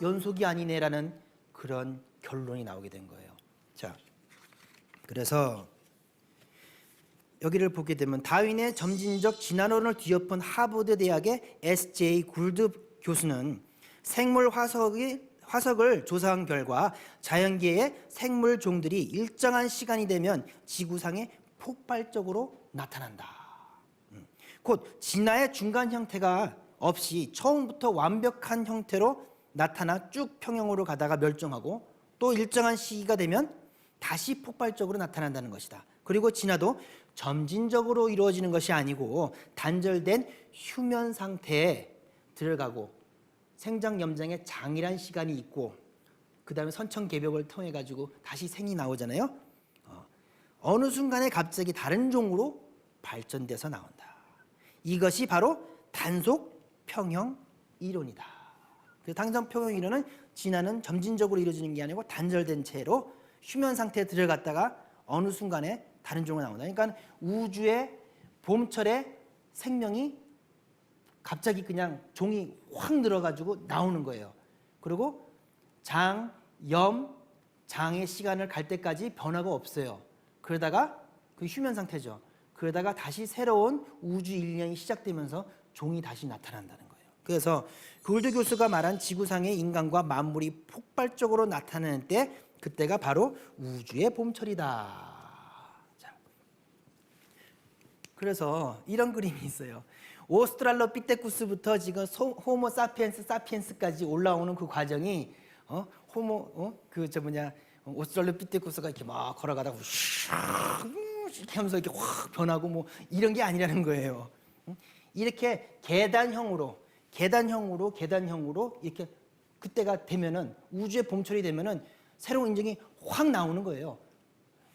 연속이 아니네라는 그런 결론이 나오게 된 거예요. 자, 그래서 여기를 보게 되면 다윈의 점진적 진화론을 뒤엎은 하버드 대학의 S.J. 굴드 교수는 생물 화석을 조사한 결과 자연계의 생물 종들이 일정한 시간이 되면 지구상에 폭발적으로 나타난다. 곧 진화의 중간 형태가 없이 처음부터 완벽한 형태로 나타나 쭉 평형으로 가다가 멸종하고 또 일정한 시기가 되면 다시 폭발적으로 나타난다는 것이다. 그리고 진화도 점진적으로 이루어지는 것이 아니고 단절된 휴면 상태에 들어가고 생장염장의 장이란 시간이 있고 그 다음에 선천개벽을 통해 가지고 다시 생이 나오잖아요. 어느 순간에 갑자기 다른 종으로 발전돼서 나온다. 이것이 바로 단속 평형 이론이다. 그 단속 평형 이론은 진화는 점진적으로 이루어지는 게 아니고 단절된 채로 휴면 상태에 들어갔다가 어느 순간에 다른 종으로 나온다. 그러니까 우주의 봄철에 생명이 갑자기 그냥 종이 확 늘어가지고 나오는 거예요. 그리고 장, 염, 장의 시간을 갈 때까지 변화가 없어요. 그러다가 그 휴면 상태죠. 그러다가 다시 새로운 우주 일년이 시작되면서 종이 다시 나타난다는 거예요. 그래서 골드 교수가 말한 지구상의 인간과 만물이 폭발적으로 나타나는 때, 그때가 바로 우주의 봄철이다. 자, 그래서 이런 그림이 있어요. 오스트랄로피테쿠스부터 지금 호모 사피엔스까지 올라오는 그 과정이 오스트랄로피테쿠스가 이렇게 막 걸어가다가 이렇게 하면서 이렇게 확 변하고 뭐 이런 게 아니라는 거예요. 이렇게 계단형으로 이렇게 그때가 되면은, 우주의 봄철이 되면은 새로운 인종이 확 나오는 거예요.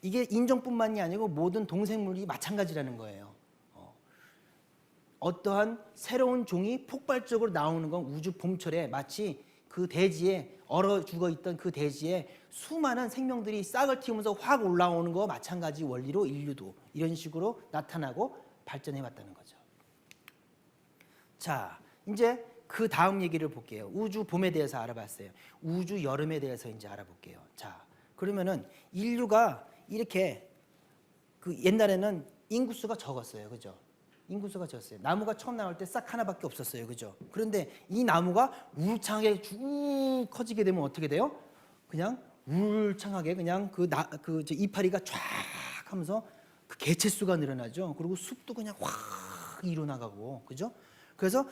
이게 인종뿐만이 아니고 모든 동생물이 마찬가지라는 거예요. 어떠한 새로운 종이 폭발적으로 나오는 건 우주 봄철에 마치 그 대지에 얼어 죽어 있던 그 대지에 수많은 생명들이 싹을 틔우면서 확 올라오는 거와 마찬가지 원리로 인류도 이런 식으로 나타나고 발전해 왔다는 거죠. 자, 이제 그 다음 얘기를 볼게요. 우주 봄에 대해서 알아봤어요. 우주 여름에 대해서 이제 알아볼게요. 자, 그러면은 인류가 이렇게 그 옛날에는 인구수가 적었어요. 그죠? 인구수가 적었어요. 나무가 처음 나올 때 싹 하나밖에 없었어요. 그죠? 그런데 이 나무가 울창하게 쭉 커지게 되면 어떻게 돼요? 그냥 울창하게 그냥 이파리가 쫙 하면서 그 개체수가 늘어나죠. 그리고 숲도 그냥 확 일어나가고, 그죠? 그래서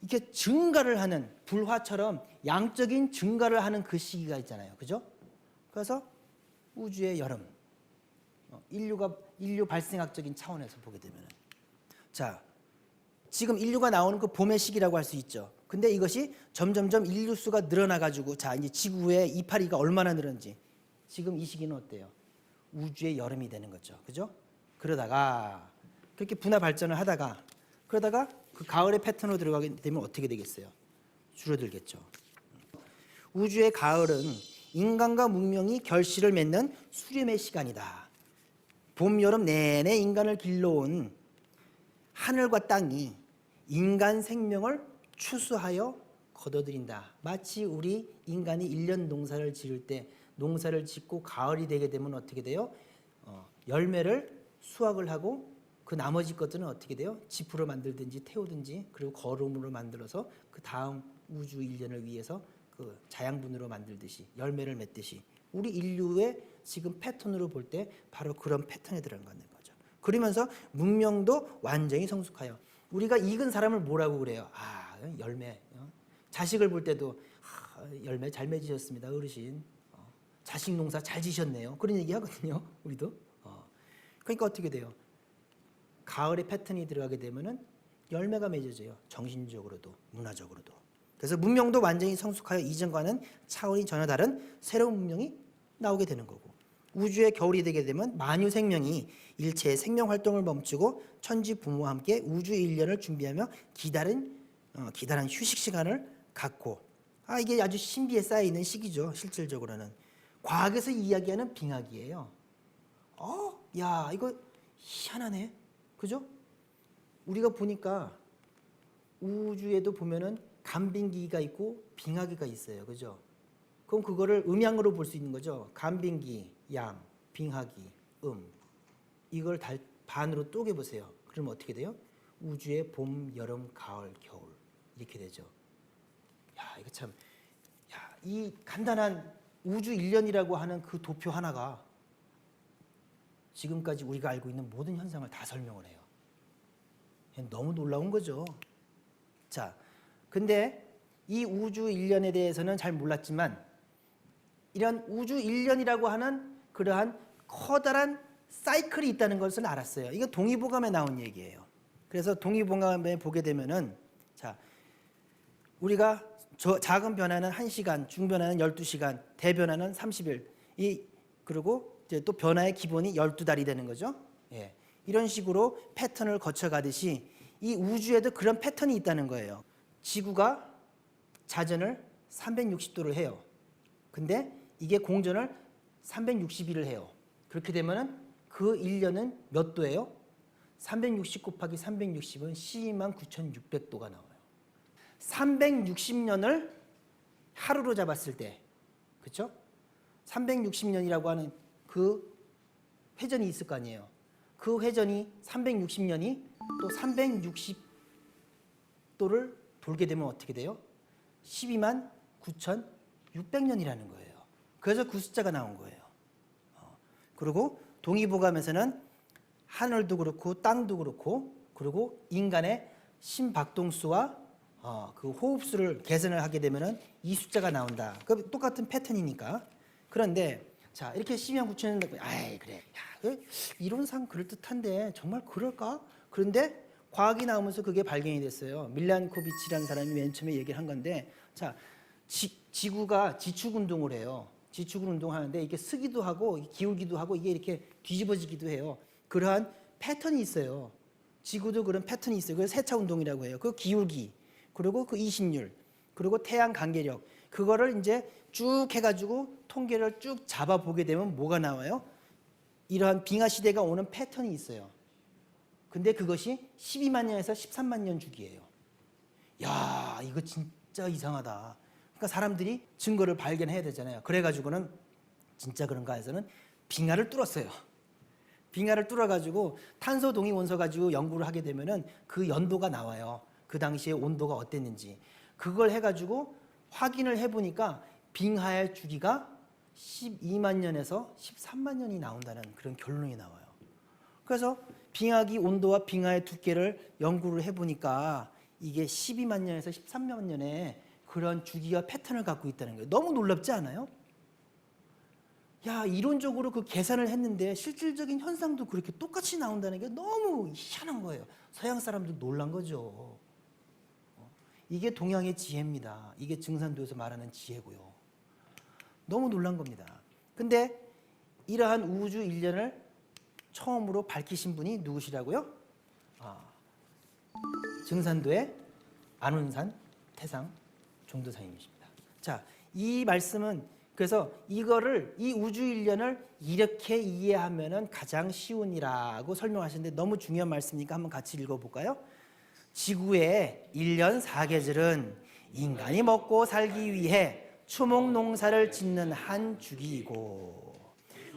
이렇게 증가를 하는, 불화처럼 양적인 증가를 하는 그 시기가 있잖아요. 그죠? 그래서 우주의 여름, 인류 발생학적인 차원에서 보게 되면은, 자, 지금 인류가 나오는 그 봄의 시기라고 할 수 있죠. 근데 이것이 점점점 인류 수가 늘어나가지고, 자, 이제 지구의 이파리가 얼마나 늘었는지, 지금 이 시기는 어때요? 우주의 여름이 되는 거죠. 그죠? 그러다가 그렇게 분화 발전을 하다가, 그러다가 그 가을의 패턴으로 들어가게 되면 어떻게 되겠어요? 줄어들겠죠. 우주의 가을은 인간과 문명이 결실을 맺는 수렴의 시간이다. 봄, 여름 내내 인간을 길러온 하늘과 땅이 인간 생명을 추수하여 거둬들인다. 마치 우리 인간이 1년 농사를 지을 때, 농사를 짓고 가을이 되게 되면 어떻게 돼요? 열매를 수확을 하고 그 나머지 것들은 어떻게 돼요? 지푸로 만들든지 태우든지, 그리고 거름으로 만들어서 그 다음 우주 1년을 위해서 그 자양분으로 만들듯이 열매를 맺듯이, 우리 인류의 지금 패턴으로 볼 때 바로 그런 패턴에 들어가는 거죠. 그러면서 문명도 완전히 성숙하여, 우리가 익은 사람을 뭐라고 그래요? 아, 열매. 자식을 볼 때도 열매 잘 맺으셨습니다, 어르신. 자식 농사 잘 지셨네요. 그런 얘기 하거든요, 우리도. 그러니까 어떻게 돼요? 가을의 패턴이 들어가게 되면은 열매가 맺어져요. 정신적으로도 문화적으로도. 그래서 문명도 완전히 성숙하여 이전과는 차원이 전혀 다른 새로운 문명이 나오게 되는 거고, 우주의 겨울이 되게 되면 만유 생명이 일체의 생명 활동을 멈추고 천지 부모와 함께 우주 1년을 준비하며 기다란 휴식 시간을 갖고, 이게 아주 신비에 쌓여 있는 시기죠. 실질적으로는 과학에서 이야기하는 빙하기예요. 야, 이거 희한하네. 그죠? 우리가 보니까 우주에도 보면은 간빙기가 있고 빙하기가 있어요. 그죠? 그럼 그거를 음양으로 볼 수 있는 거죠. 간빙기, 양, 빙하기, 이걸 반으로 쪼개 보세요. 그러면 어떻게 돼요? 우주의 봄, 여름, 가을, 겨울 이렇게 되죠. 야, 이거 참, 이 간단한 우주 1년이라고 하는 그 도표 하나가 지금까지 우리가 알고 있는 모든 현상을 다 설명을 해요. 너무 놀라운 거죠. 자, 근데 이 우주 1년에 대해서는 잘 몰랐지만, 이런 우주 1년이라고 하는 그러한 커다란 사이클이 있다는 것을 알았어요. 이거 동의보감에 나온 얘기예요. 그래서 동의보감에 보게 되면은, 자, 우리가 작은 변화는 1시간, 중변화는 12시간, 대변화는 30일, 그리고 이제 또 변화의 기본이 12달이 되는 거죠. 예. 이런 식으로 패턴을 거쳐가듯이 이 우주에도 그런 패턴이 있다는 거예요. 지구가 자전을 360도를 해요. 근데 이게 공전을 360일을 해요. 그렇게 되면은 그 1년은 몇 도예요? 360 곱하기 360은 129,600도가 나와요. 360년을 하루로 잡았을 때, 그렇죠? 360년이라고 하는 그 회전이 있을 거 아니에요. 그 회전이 360년이 또 360도를 돌게 되면 어떻게 돼요? 129,600년이라는 거예요. 그래서 그 숫자가 나온 거예요. 그리고 동의보감에서는 하늘도 그렇고 땅도 그렇고 그리고 인간의 심박동수와 그 호흡수를 계산을 하게 되면은 이 숫자가 나온다. 그 똑같은 패턴이니까. 그런데 자 이렇게 129,000년, 아이 그래, 야, 이론상 그럴 듯한데 정말 그럴까? 그런데 과학이 나오면서 그게 발견이 됐어요. 밀란코비치라는 사람이 맨 처음에 얘기를 한 건데, 자 지구가 지축 운동을 해요. 지축 운동하는데 이게 쓰기도 하고 기울기도 하고 이게 이렇게 뒤집어지기도 해요. 그러한 패턴이 있어요. 지구도 그런 패턴이 있어요. 그래서 세차 운동이라고 해요. 그 기울기, 그리고 그 이심률, 그리고 태양 간계력, 그거를 이제 쭉 해가지고 통계를 쭉 잡아보게 되면 뭐가 나와요? 이러한 빙하 시대가 오는 패턴이 있어요. 근데 그것이 12만 년에서 13만 년 주기예요. 야, 이거 진짜 이상하다. 그러니까 사람들이 증거를 발견해야 되잖아요. 그래가지고는 진짜 그런가 해서는 빙하를 뚫었어요. 빙하를 뚫어가지고 탄소 동위 원소 가지고 연구를 하게 되면은 그 연도가 나와요. 그 당시에 온도가 어땠는지. 그걸 해가지고 확인을 해보니까 빙하의 주기가 12만 년에서 13만 년이 나온다는 그런 결론이 나와요. 그래서 빙하기 온도와 빙하의 두께를 연구를 해보니까 이게 12만 년에서 13만 년에 그런 주기와 패턴을 갖고 있다는 거예요. 너무 놀랍지 않아요? 야, 이론적으로 그 계산을 했는데 실질적인 현상도 그렇게 똑같이 나온다는 게 너무 희한한 거예요. 서양 사람도 놀란 거죠. 이게 동양의 지혜입니다. 이게 증산도에서 말하는 지혜고요. 너무 놀란 겁니다. 근데 이러한 우주 일련을 처음으로 밝히신 분이 누구시라고요? 증산도의 안운산 태상 종도사님이십니다. 자, 이 말씀은 그래서 이거를 이 우주 일련을 이렇게 이해하면은 가장 쉬운이라고 설명하시는데 너무 중요한 말씀이니까 한번 같이 읽어볼까요? 지구의 1년 4계절은 인간이 먹고 살기 위해 추목 농사를 짓는 한 주기이고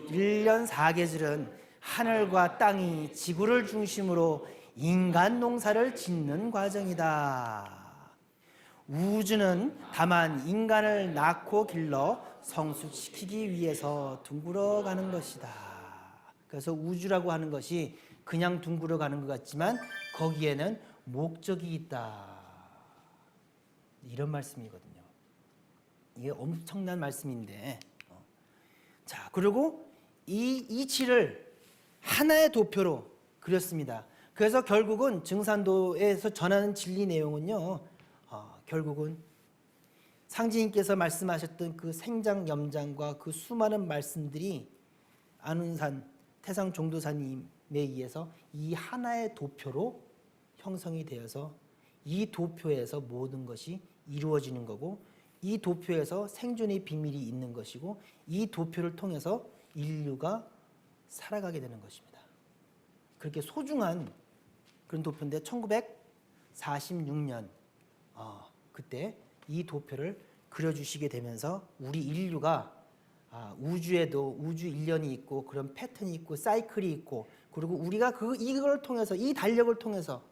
1년 4계절은 하늘과 땅이 지구를 중심으로 인간 농사를 짓는 과정이다. 우주는 다만 인간을 낳고 길러 성숙시키기 위해서 둥글어 가는 것이다. 그래서 우주라고 하는 것이 그냥 둥글어 가는 것 같지만 거기에는 목적이 있다. 이런 말씀이거든요. 이게 엄청난 말씀인데, 자, 그리고 이 이치를 하나의 도표로 그렸습니다. 그래서 결국은 증산도에서 전하는 진리 내용은요, 결국은 상지님께서 말씀하셨던 그 생장염장과 그 수많은 말씀들이 안운산 태상 종도사님에 의해서 이 하나의 도표로 형성이 되어서 이 도표에서 모든 것이 이루어지는 거고 이 도표에서 생존의 비밀이 있는 것이고 이 도표를 통해서 인류가 살아가게 되는 것입니다. 그렇게 소중한 그런 도표인데 1946년 그때 이 도표를 그려주시게 되면서 우리 인류가 우주에도 우주 일련이 있고 그런 패턴이 있고 사이클이 있고 그리고 우리가 이걸 통해서 이 달력을 통해서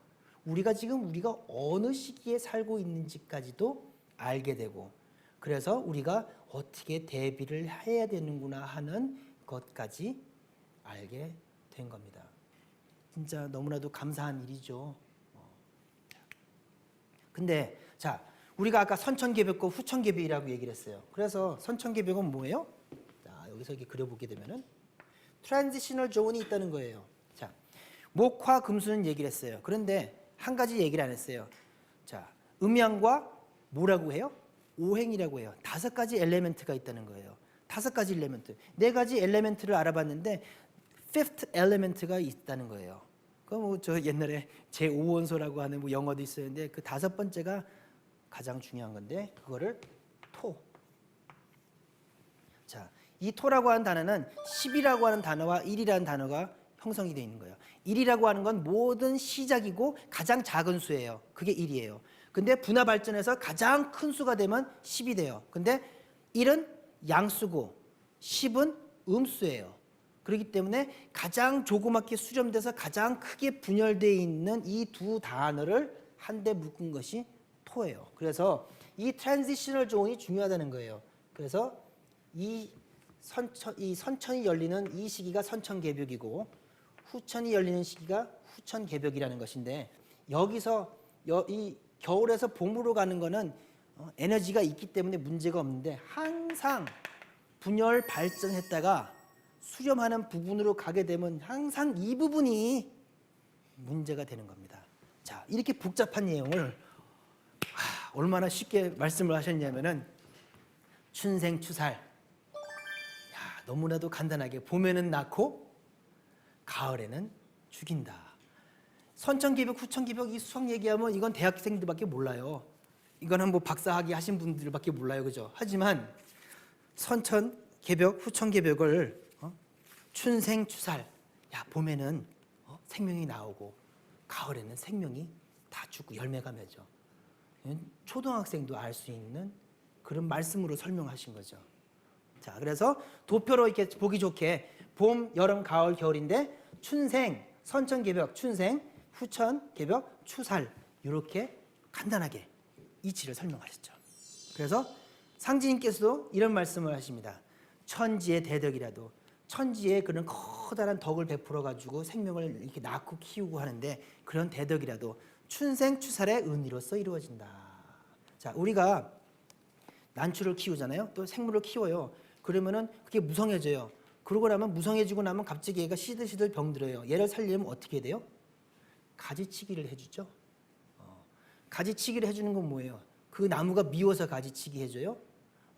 우리가 지금 우리가 어느 시기에 살고 있는지까지도 알게 되고 그래서 우리가 어떻게 대비를 해야 되는구나 하는 것까지 알게 된 겁니다. 진짜 너무나도 감사한 일이죠. 근데 자, 우리가 아까 선천개벽과 후천개벽이라고 얘기를 했어요. 그래서 선천개벽은 뭐예요? 자, 여기서 이렇게 그려보게 되면은 트랜지셔널 존이 있다는 거예요. 자, 목화 금수는 얘기를 했어요. 그런데 한 가지 얘기를 안 했어요. 자, 음양과 뭐라고 해요? 오행이라고 해요. 5가지 엘리멘트가 있다는 거예요. 5가지 엘리멘트. 4가지 엘리멘트를 알아봤는데 fifth element가 있다는 거예요. 그 뭐 저 옛날에 제5원소라고 하는 뭐 영어도 있었는데 그 5번째가 가장 중요한 건데 그거를 토. 자, 이 토라고 하는 단어는 10이라고 하는 단어와 1이라는 단어가 형성이 되어 있는 거예요. 1이라고 하는 건 모든 시작이고 가장 작은 수예요. 그게 1이에요. 근데 분화 발전해서 가장 큰 수가 되면 10이 돼요. 근데 1은 양수고 10은 음수예요. 그렇기 때문에 가장 조그맣게 수렴돼서 가장 크게 분열되어 있는 이 두 단어를 한데 묶은 것이 토예요. 그래서 이 트랜지셔널 존이 중요하다는 거예요. 그래서 이 선천이 열리는 이 시기가 선천개벽이고 후천이 열리는 시기가 후천개벽이라는 것인데, 여기서 이 겨울에서 봄으로 가는 거는 에너지가 있기 때문에 문제가 없는데, 항상 분열 발전했다가 수렴하는 부분으로 가게 되면 항상 이 부분이 문제가 되는 겁니다. 자, 이렇게 복잡한 내용을 얼마나 쉽게 말씀을 하셨냐면은 춘생추살, 너무나도 간단하게 봄에는 낳고 가을에는 죽인다. 선천개벽, 후천개벽 이 수학 얘기하면 이건 대학생들밖에 몰라요. 이거는 뭐 박사학위 하신 분들밖에 몰라요, 그죠? 하지만 선천개벽, 후천개벽을 춘생추살, 봄에는 생명이 나오고 가을에는 생명이 다 죽고 열매가 맺어. 초등학생도 알 수 있는 그런 말씀으로 설명하신 거죠. 자, 그래서 도표로 이렇게 보기 좋게 봄, 여름, 가을, 겨울인데 춘생, 선천개벽, 춘생, 후천개벽, 추살, 이렇게 간단하게 이치를 설명하셨죠. 그래서 상지님께서도 이런 말씀을 하십니다. 천지의 대덕이라도, 천지에 그런 커다란 덕을 베풀어 가지고 생명을 이렇게 낳고 키우고 하는데 그런 대덕이라도 춘생 추살의 은리로서 이루어진다. 자, 우리가 난초를 키우잖아요. 또 생물을 키워요. 그러면은 그게 무성해져요. 그러고 나면 무성해지고 나면 갑자기 얘가 시들시들 병들어요. 얘를 살리려면 어떻게 돼요? 가지치기를 해주죠. 가지치기를 해주는 건 뭐예요? 그 나무가 미워서 가지치기 해줘요.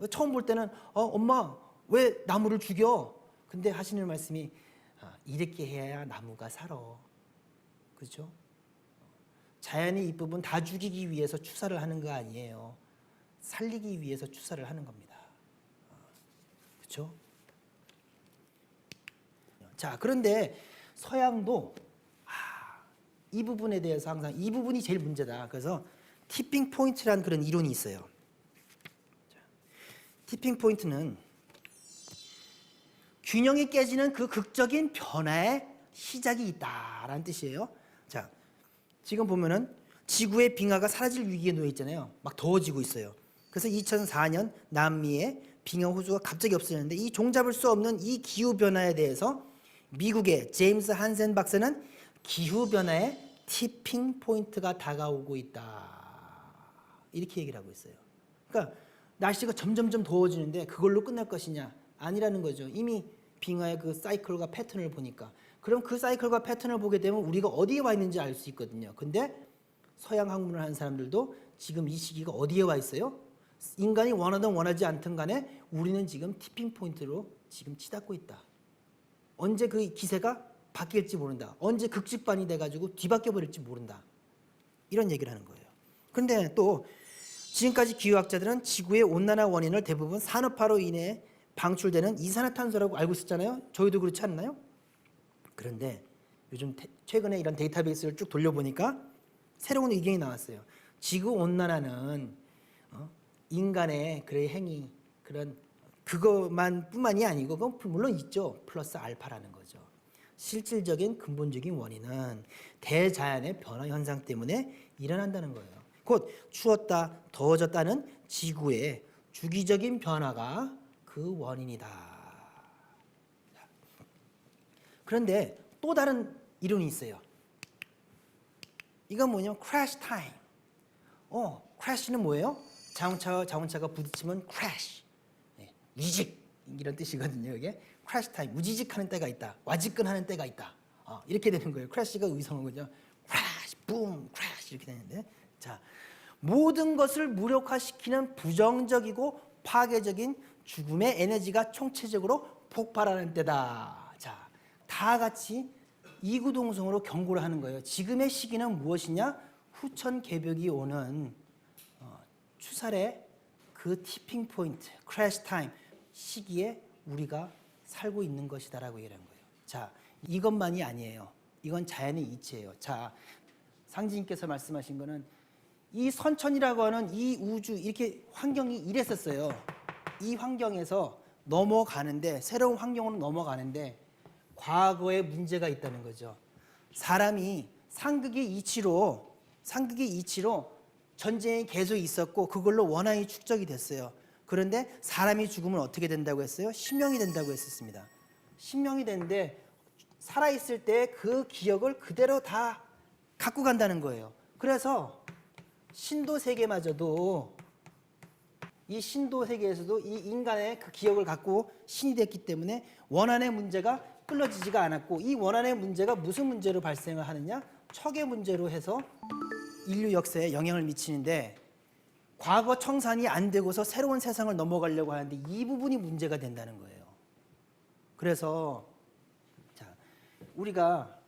처음 볼 때는 엄마 왜 나무를 죽여? 근데 하시는 말씀이 이렇게 해야 나무가 살아. 그렇죠? 자연의 이 부분 다 죽이기 위해서 추사를 하는 거 아니에요. 살리기 위해서 추사를 하는 겁니다. 그렇죠? 자, 그런데 서양도 이 부분에 대해서 항상 이 부분이 제일 문제다. 그래서 티핑 포인트라는 그런 이론이 있어요. 자, 티핑 포인트는 균형이 깨지는 그 극적인 변화의 시작이 있다라는 뜻이에요. 자, 지금 보면은 지구의 빙하가 사라질 위기에 놓여 있잖아요. 막 더워지고 있어요. 그래서 2004년 남미의 빙하 호수가 갑자기 없어졌는데 이 종잡을 수 없는 이 기후 변화에 대해서 미국의 제임스 한센 박사는 기후 변화의 티핑 포인트가 다가오고 있다. 이렇게 얘기를 하고 있어요. 그러니까 날씨가 점점점 더워지는데 그걸로 끝날 것이냐? 아니라는 거죠. 이미 빙하의 그 사이클과 패턴을 보니까. 그럼 그 사이클과 패턴을 보게 되면 우리가 어디에 와 있는지 알 수 있거든요. 근데 서양 학문을 하는 사람들도 지금 이 시기가 어디에 와 있어요? 인간이 원하든 원하지 않든 간에 우리는 지금 티핑 포인트로 지금 치닫고 있다. 언제 그 기세가 바뀔지 모른다. 언제 극직반이 돼가지고 뒤바뀌어 버릴지 모른다. 이런 얘기를 하는 거예요. 그런데 또 지금까지 기후학자들은 지구의 온난화 원인을 대부분 산업화로 인해 방출되는 이산화탄소라고 알고 있었잖아요. 저희도 그렇지 않나요? 그런데 요즘 최근에 이런 데이터베이스를 쭉 돌려보니까 새로운 의견이 나왔어요. 지구 온난화는 인간의 그런 행위, 그런 그것만 뿐만이 아니고 그건 물론 있죠. 플러스 알파라는 거죠. 실질적인 근본적인 원인은 대자연의 변화 현상 때문에 일어난다는 거예요. 곧 추웠다, 더워졌다는 지구의 주기적인 변화가 그 원인이다. 그런데 또 다른 이론이 있어요. 이건 뭐냐면 crash time. crash는 뭐예요? 자동차가 부딪히면 crash. 위직 이런 뜻이거든요. 이게 crash time. 우지직하는 때가 있다. 와지끈하는 때가 있다. 이렇게 되는 거예요. crash가 의성어 거죠. crash, boom, crash 이렇게 되는데, 자, 모든 것을 무력화시키는 부정적이고 파괴적인 죽음의 에너지가 총체적으로 폭발하는 때다. 자, 다 같이 이구동성으로 경고를 하는 거예요. 지금의 시기는 무엇이냐? 후천개벽이 오는 추살의 그 티핑 포인트, 크래시 타임 시기에 우리가 살고 있는 것이다라고 얘기한 거예요. 자, 이것만이 아니에요. 이건 자연의 이치예요. 자, 상지님께서 말씀하신 거는 이 선천이라고 하는 이 우주 이렇게 환경이 이랬었어요. 이 환경에서 넘어가는데 새로운 환경으로 넘어가는데 과거에 문제가 있다는 거죠. 사람이 상극의 이치로 전쟁이 계속 있었고 그걸로 원한이 축적이 됐어요. 그런데 사람이 죽으면 어떻게 된다고 했어요? 신명이 된다고 했었습니다. 신명이 되는데 살아있을 때 그 기억을 그대로 다 갖고 간다는 거예요. 그래서 신도 세계마저도 이 신도 세계에서도 이 인간의 그 기억을 갖고 신이 됐기 때문에 원한의 문제가 끌어지지가 않았고 이 원한의 문제가 무슨 문제로 발생을 하느냐? 척의 문제로 해서 인류 역사에 영향을 미치는데 과거 청산이 안 되고서 새로운 세상을 넘어가려고 하는데 이 부분이 문제가 된다는 거예요. 그래서 자, 우리가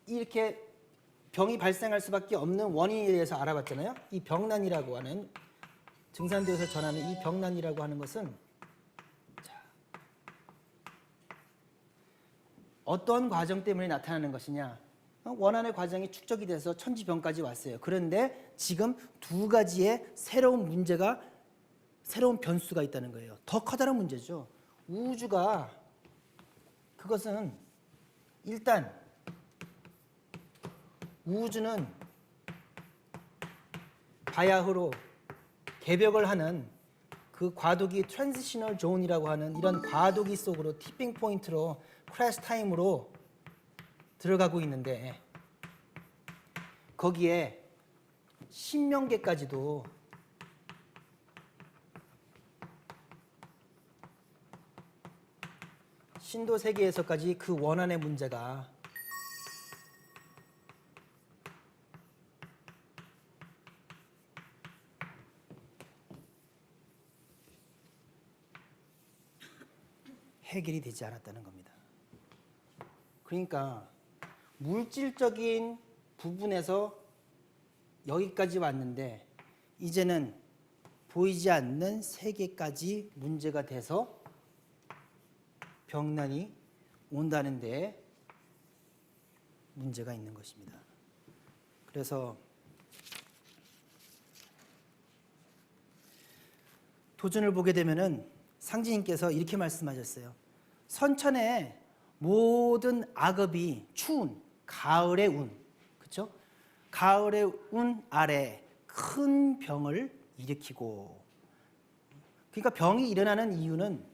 이렇게 병이 발생할 수밖에 없는 원인에 대해서 알아봤잖아요. 이 병난이라고 하는 증산되어서 전하는 이 병난이라고 하는 것은 자, 어떤 과정 때문에 나타나는 것이냐? 원한의 과정이 축적이 돼서 천지병까지 왔어요. 그런데 지금 두 가지의 새로운 문제가 새로운 변수가 있다는 거예요. 더 커다란 문제죠. 우주가 그것은 일단 우주는 바야흐로 개벽을 하는 그 과도기 트랜지셔널 존이라고 하는 이런 과도기 속으로 티핑 포인트로 크래시 타임으로 들어가고 있는데 거기에 신명계까지도 신도 세계에서까지 그 원한의 문제가 해결이 되지 않았다는 겁니다. 그러니까 물질적인 부분에서 여기까지 왔는데 이제는 보이지 않는 세계까지 문제가 돼서 병난이 온다는 데 문제가 있는 것입니다. 그래서 도전을 보게 되면은 상지님께서 이렇게 말씀하셨어요. 선천의 모든 악업이 추운 가을의 운, 그렇죠? 가을의 운 아래 큰 병을 일으키고, 그러니까 병이 일어나는 이유는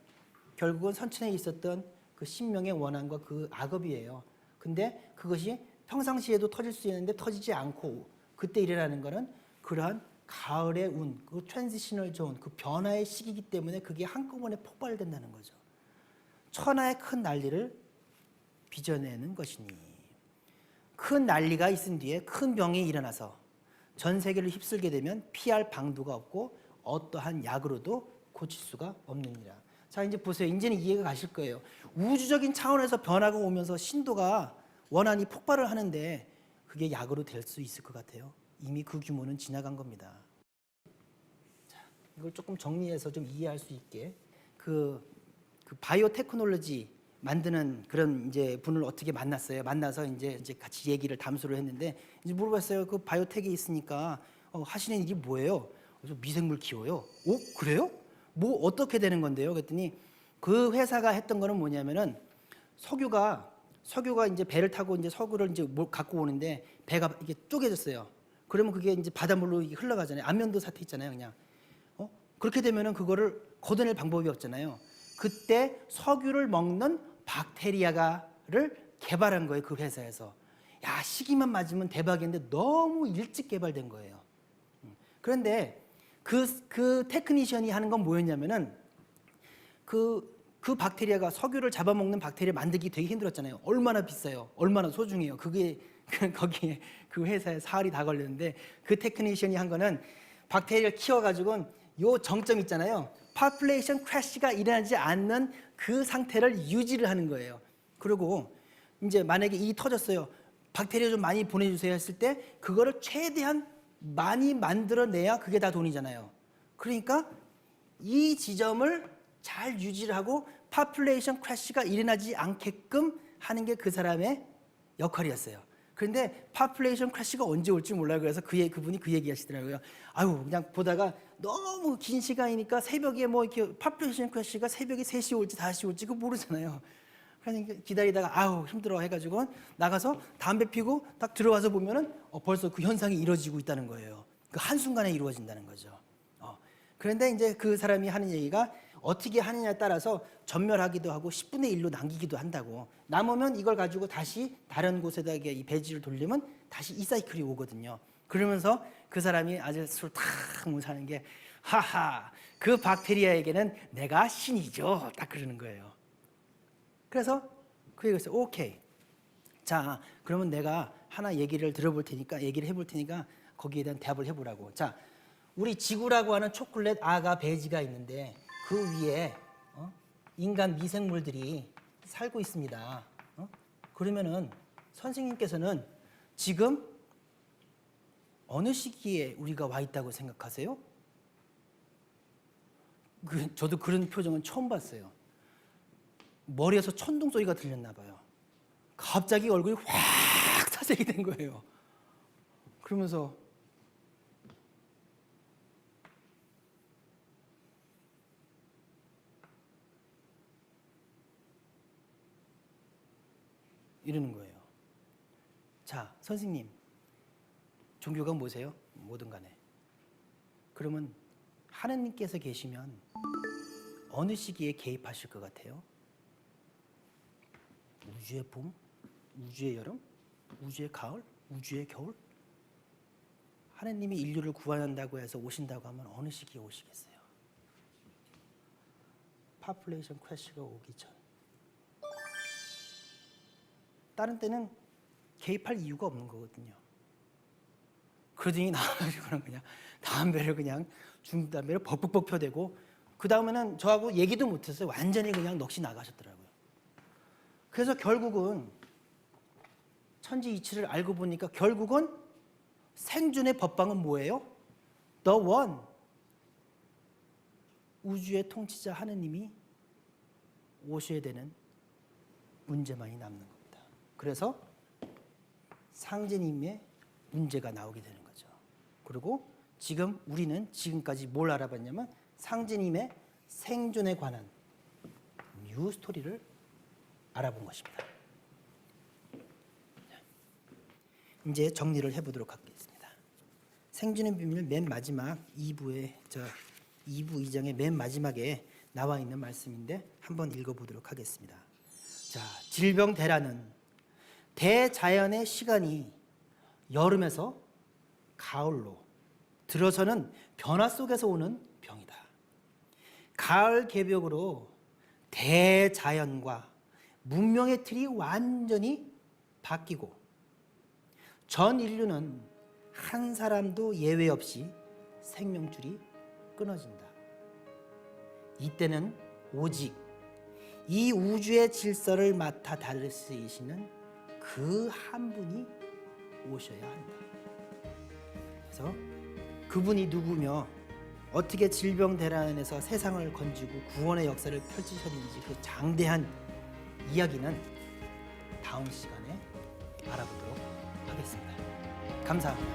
결국은 선천에 있었던 그 신명의 원한과 그 악업이에요. 근데 그것이 평상시에도 터질 수 있는데 터지지 않고 그때 일어나는 거는 그러한 가을의 운, 그 트랜지셔널 존, 그 변화의 시기이기 때문에 그게 한꺼번에 폭발된다는 거죠. 천하의 큰 난리를 빚어내는 것이니 큰 난리가 있은 뒤에 큰 병이 일어나서 전 세계를 휩쓸게 되면 피할 방도가 없고 어떠한 약으로도 고칠 수가 없느니라. 자, 이제 보세요. 이제는 이해가 가실 거예요. 우주적인 차원에서 변화가 오면서 신도가 원한이 폭발을 하는데 그게 약으로 될 수 있을 것 같아요. 이미 그 규모는 지나간 겁니다. 자, 이걸 조금 정리해서 좀 이해할 수 있게 그 바이오 테크놀로지 만드는 그런 이제 분을 어떻게 만났어요. 만나서 이제 같이 얘기를 담소를 했는데 이제 물어봤어요. 그 바이오텍에 있으니까 하시는 일이 뭐예요? 그래서 미생물 키워요. 오, 그래요? 뭐 어떻게 되는 건데요? 그랬더니 그 회사가 했던 거는 뭐냐면은 석유가 이제 배를 타고 이제 석유를 이제 갖고 오는데 배가 이게 쪼개졌어요. 그러면 그게 이제 바닷물로 흘러가잖아요. 안면도 사태 있잖아요, 그냥. 그렇게 되면은 그거를 걷어낼 방법이 없잖아요. 그때 석유를 먹는 박테리아를 개발한 거예요, 그 회사에서. 야, 시기만 맞으면 대박인데 너무 일찍 개발된 거예요. 그런데 그 테크니션이 하는 건 뭐였냐면은 그 박테리아가 석유를 잡아먹는 박테리아 만들기 되게 힘들었잖아요. 얼마나 비싸요, 얼마나 소중해요. 그게 거기에 그 회사에 사흘이 다 걸렸는데 그 테크니션이 한 거는 박테리아를 키워가지고 요 정점 있잖아요. 파퓰레이션 크래시가 일어나지 않는 그 상태를 유지를 하는 거예요. 그리고 이제 만약에 이 터졌어요. 박테리아 좀 많이 보내주세요 했을 때 그거를 최대한 많이 만들어내야 그게 다 돈이잖아요. 그러니까 이 지점을 잘 유지를 하고 파퓰레이션 크래시가 일어나지 않게끔 하는 게 그 사람의 역할이었어요. 그런데 파퓰레이션 크래시가 언제 올지 몰라요. 그래서 그분이 그 얘기 하시더라고요. 아유, 그냥 보다가 너무 긴 시간이니까 새벽에 뭐 이렇게 파퓰레이션 크래시가 새벽에 3시 올지 5시 올지 그거 모르잖아요. 그러니까 기다리다가 아우 힘들어 해가지고 나가서 담배 피고 딱 들어와서 보면은 벌써 그 현상이 이루어지고 있다는 거예요. 그 한순간에 이루어진다는 거죠. 그런데 이제 그 사람이 하는 얘기가 어떻게 하느냐에 따라서 전멸하기도 하고 10분의 1로 남기기도 한다고. 남으면 이걸 가지고 다시 다른 곳에다 이 배지를 돌리면 다시 이 사이클이 오거든요. 그러면서 그 사람이 아주 술탁 사는 게 하하 그 박테리아에게는 내가 신이죠. 딱 그러는 거예요. 그래서 그 얘기를 했어요. 오케이. 자, 그러면 내가 하나 얘기를 해볼 테니까 거기에 대한 대답을 해보라고. 자, 우리 지구라고 하는 초콜릿 아가 배지가 있는데 그 위에 인간 미생물들이 살고 있습니다. 그러면은 선생님께서는 지금 어느 시기에 우리가 와 있다고 생각하세요? 저도 그런 표정은 처음 봤어요. 머리에서 천둥 소리가 들렸나 봐요. 갑자기 얼굴이 확 사색이 된 거예요. 그러면서 이러는 거예요. 자, 선생님, 종교가 뭐세요? 뭐든 간에. 그러면 하느님께서 계시면 어느 시기에 개입하실 것 같아요? 우주의 봄? 우주의 여름? 우주의 가을? 우주의 겨울? 하느님이 인류를 구원한다고 해서 오신다고 하면 어느 시기에 오시겠어요? 파퓰레이션 크래시가 오기 전. 다른 때는 개입할 이유가 없는 거거든요. 그러더니 나와가지고는 그냥 담배를 그냥 중국 담배를 벅벅벅 펴대고 그 다음에는 저하고 얘기도 못했어요. 완전히 그냥 넋이 나가셨더라고요. 그래서 결국은 천지이치를 알고 보니까 결국은 생존의 법방은 뭐예요? The One. 우주의 통치자 하느님이 오셔야 되는 문제만이 남는 겁니다. 그래서 상제님의 문제가 나오게 되는 거죠. 그리고 지금 우리는 지금까지 뭘 알아봤냐면 상제님의 생존에 관한 뉴 스토리를 알아본 것입니다. 이제 정리를 해보도록 하겠습니다. 생존의 비밀 맨 마지막 2부 2장의 맨 마지막에 나와 있는 말씀인데 한번 읽어보도록 하겠습니다. 자, 질병대란은 대자연의 시간이 여름에서 가을로 들어서는 변화 속에서 오는 병이다. 가을 개벽으로 대자연과 문명의 틀이 완전히 바뀌고 전 인류는 한 사람도 예외 없이 생명줄이 끊어진다. 이때는 오직 이 우주의 질서를 맡아 다스리시는 그 한 분이 오셔야 한다. 그래서 그분이 누구며 어떻게 질병대란에서 세상을 건지고 구원의 역사를 펼치셨는지 그 장대한 이야기는 다음 시간에 알아보도록 하겠습니다. 감사합니다.